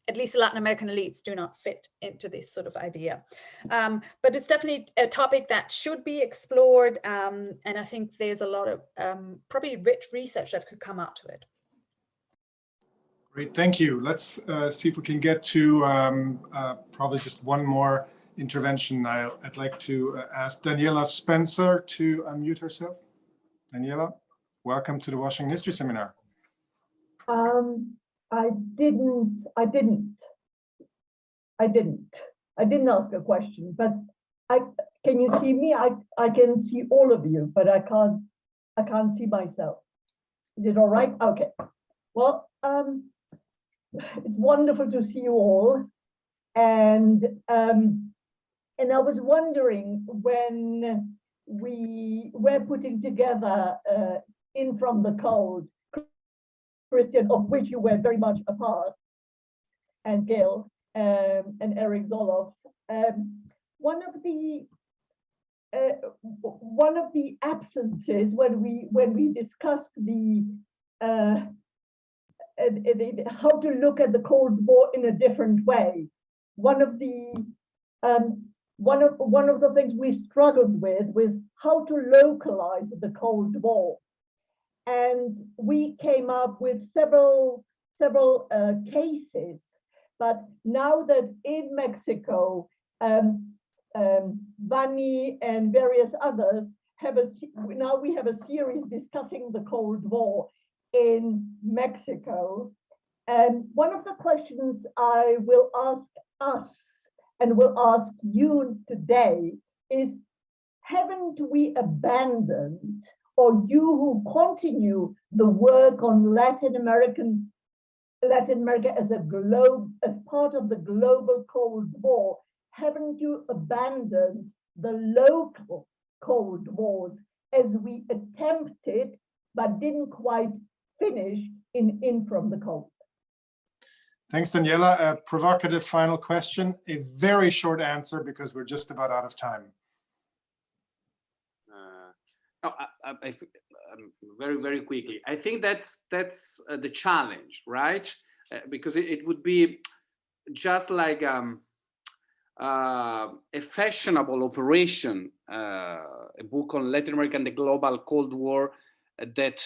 at least the Latin American elites do not fit into this sort of idea. But it's definitely a topic that should be explored. And I think there's a lot of probably rich research that could come out of it. Great, thank you. Let's see if we can get to probably just one more intervention. I'd like to ask Daniela Spencer to unmute herself. Daniela, welcome to the Washington History Seminar. I didn't ask a question, but can you see me? I can see all of you, but I can't see myself. Is it all right? Okay. Well, it's wonderful to see you all, and I was wondering, when we were putting together In From the Cold, Christian, of which you were very much a part, and Gail and Eric Zoloff, one of the absences when we discussed the how to look at the Cold War in a different way. One of the things we struggled with was how to localize the Cold War, and we came up with several cases. But now that in Mexico, Vanni and various others now we have a series discussing the Cold War in Mexico. And one of the questions I will ask us and will ask you today is, haven't we abandoned, or you who continue the work on Latin America as part of the global Cold War, haven't you abandoned the local Cold Wars as we attempted but didn't quite finish in From the Cold? Thanks, Daniela. A provocative final question, a very short answer because we're just about out of time. Very quickly. I think that's the challenge, right? Because it would be just like a fashionable operation, a book on Latin America and the global Cold War that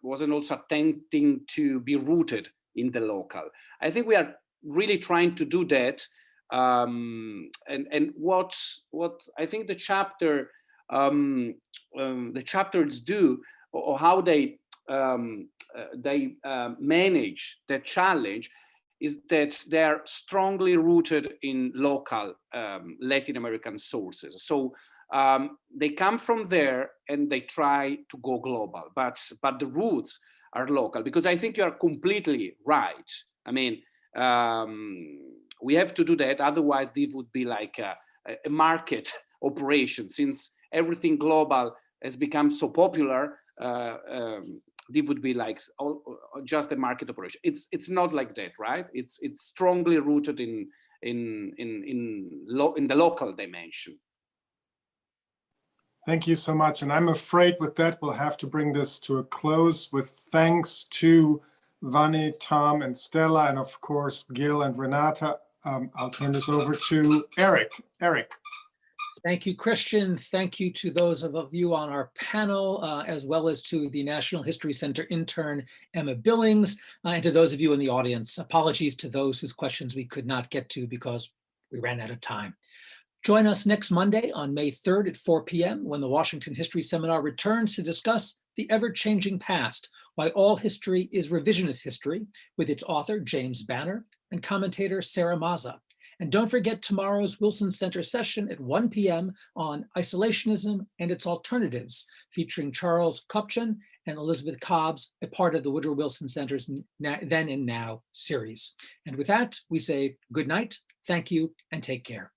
wasn't also attempting to be rooted in the local. I think we are really trying to do that. And what I think the chapters do, or how they manage that challenge, is that they are strongly rooted in local Latin American sources. So they come from there and they try to go global, but the roots are local, because I think you are completely right. I mean, we have to do that, otherwise it would be like a market operation. Since everything global has become so popular, this would be like just a market operation. It's not like that, right? It's strongly rooted in the local dimension. Thank you so much. And I'm afraid with that, we'll have to bring this to a close with thanks to Vanni, Tom, and Stella, and of course, Gil and Renata. I'll turn this over to Eric. Eric. Thank you, Christian. Thank you to those of you on our panel, as well as to the National History Center intern, Emma Billings, and to those of you in the audience. Apologies to those whose questions we could not get to because we ran out of time. Join us next Monday on May 3rd at 4 p.m. when the Washington History Seminar returns to discuss the ever-changing past, why all history is revisionist history, with its author, James Banner, and commentator, Sarah Maza. And don't forget tomorrow's Wilson Center session at 1 p.m. on isolationism and its alternatives, featuring Charles Kupchan and Elizabeth Cobbs, a part of the Woodrow Wilson Center's Then and Now series. And with that, we say good night, thank you, and take care.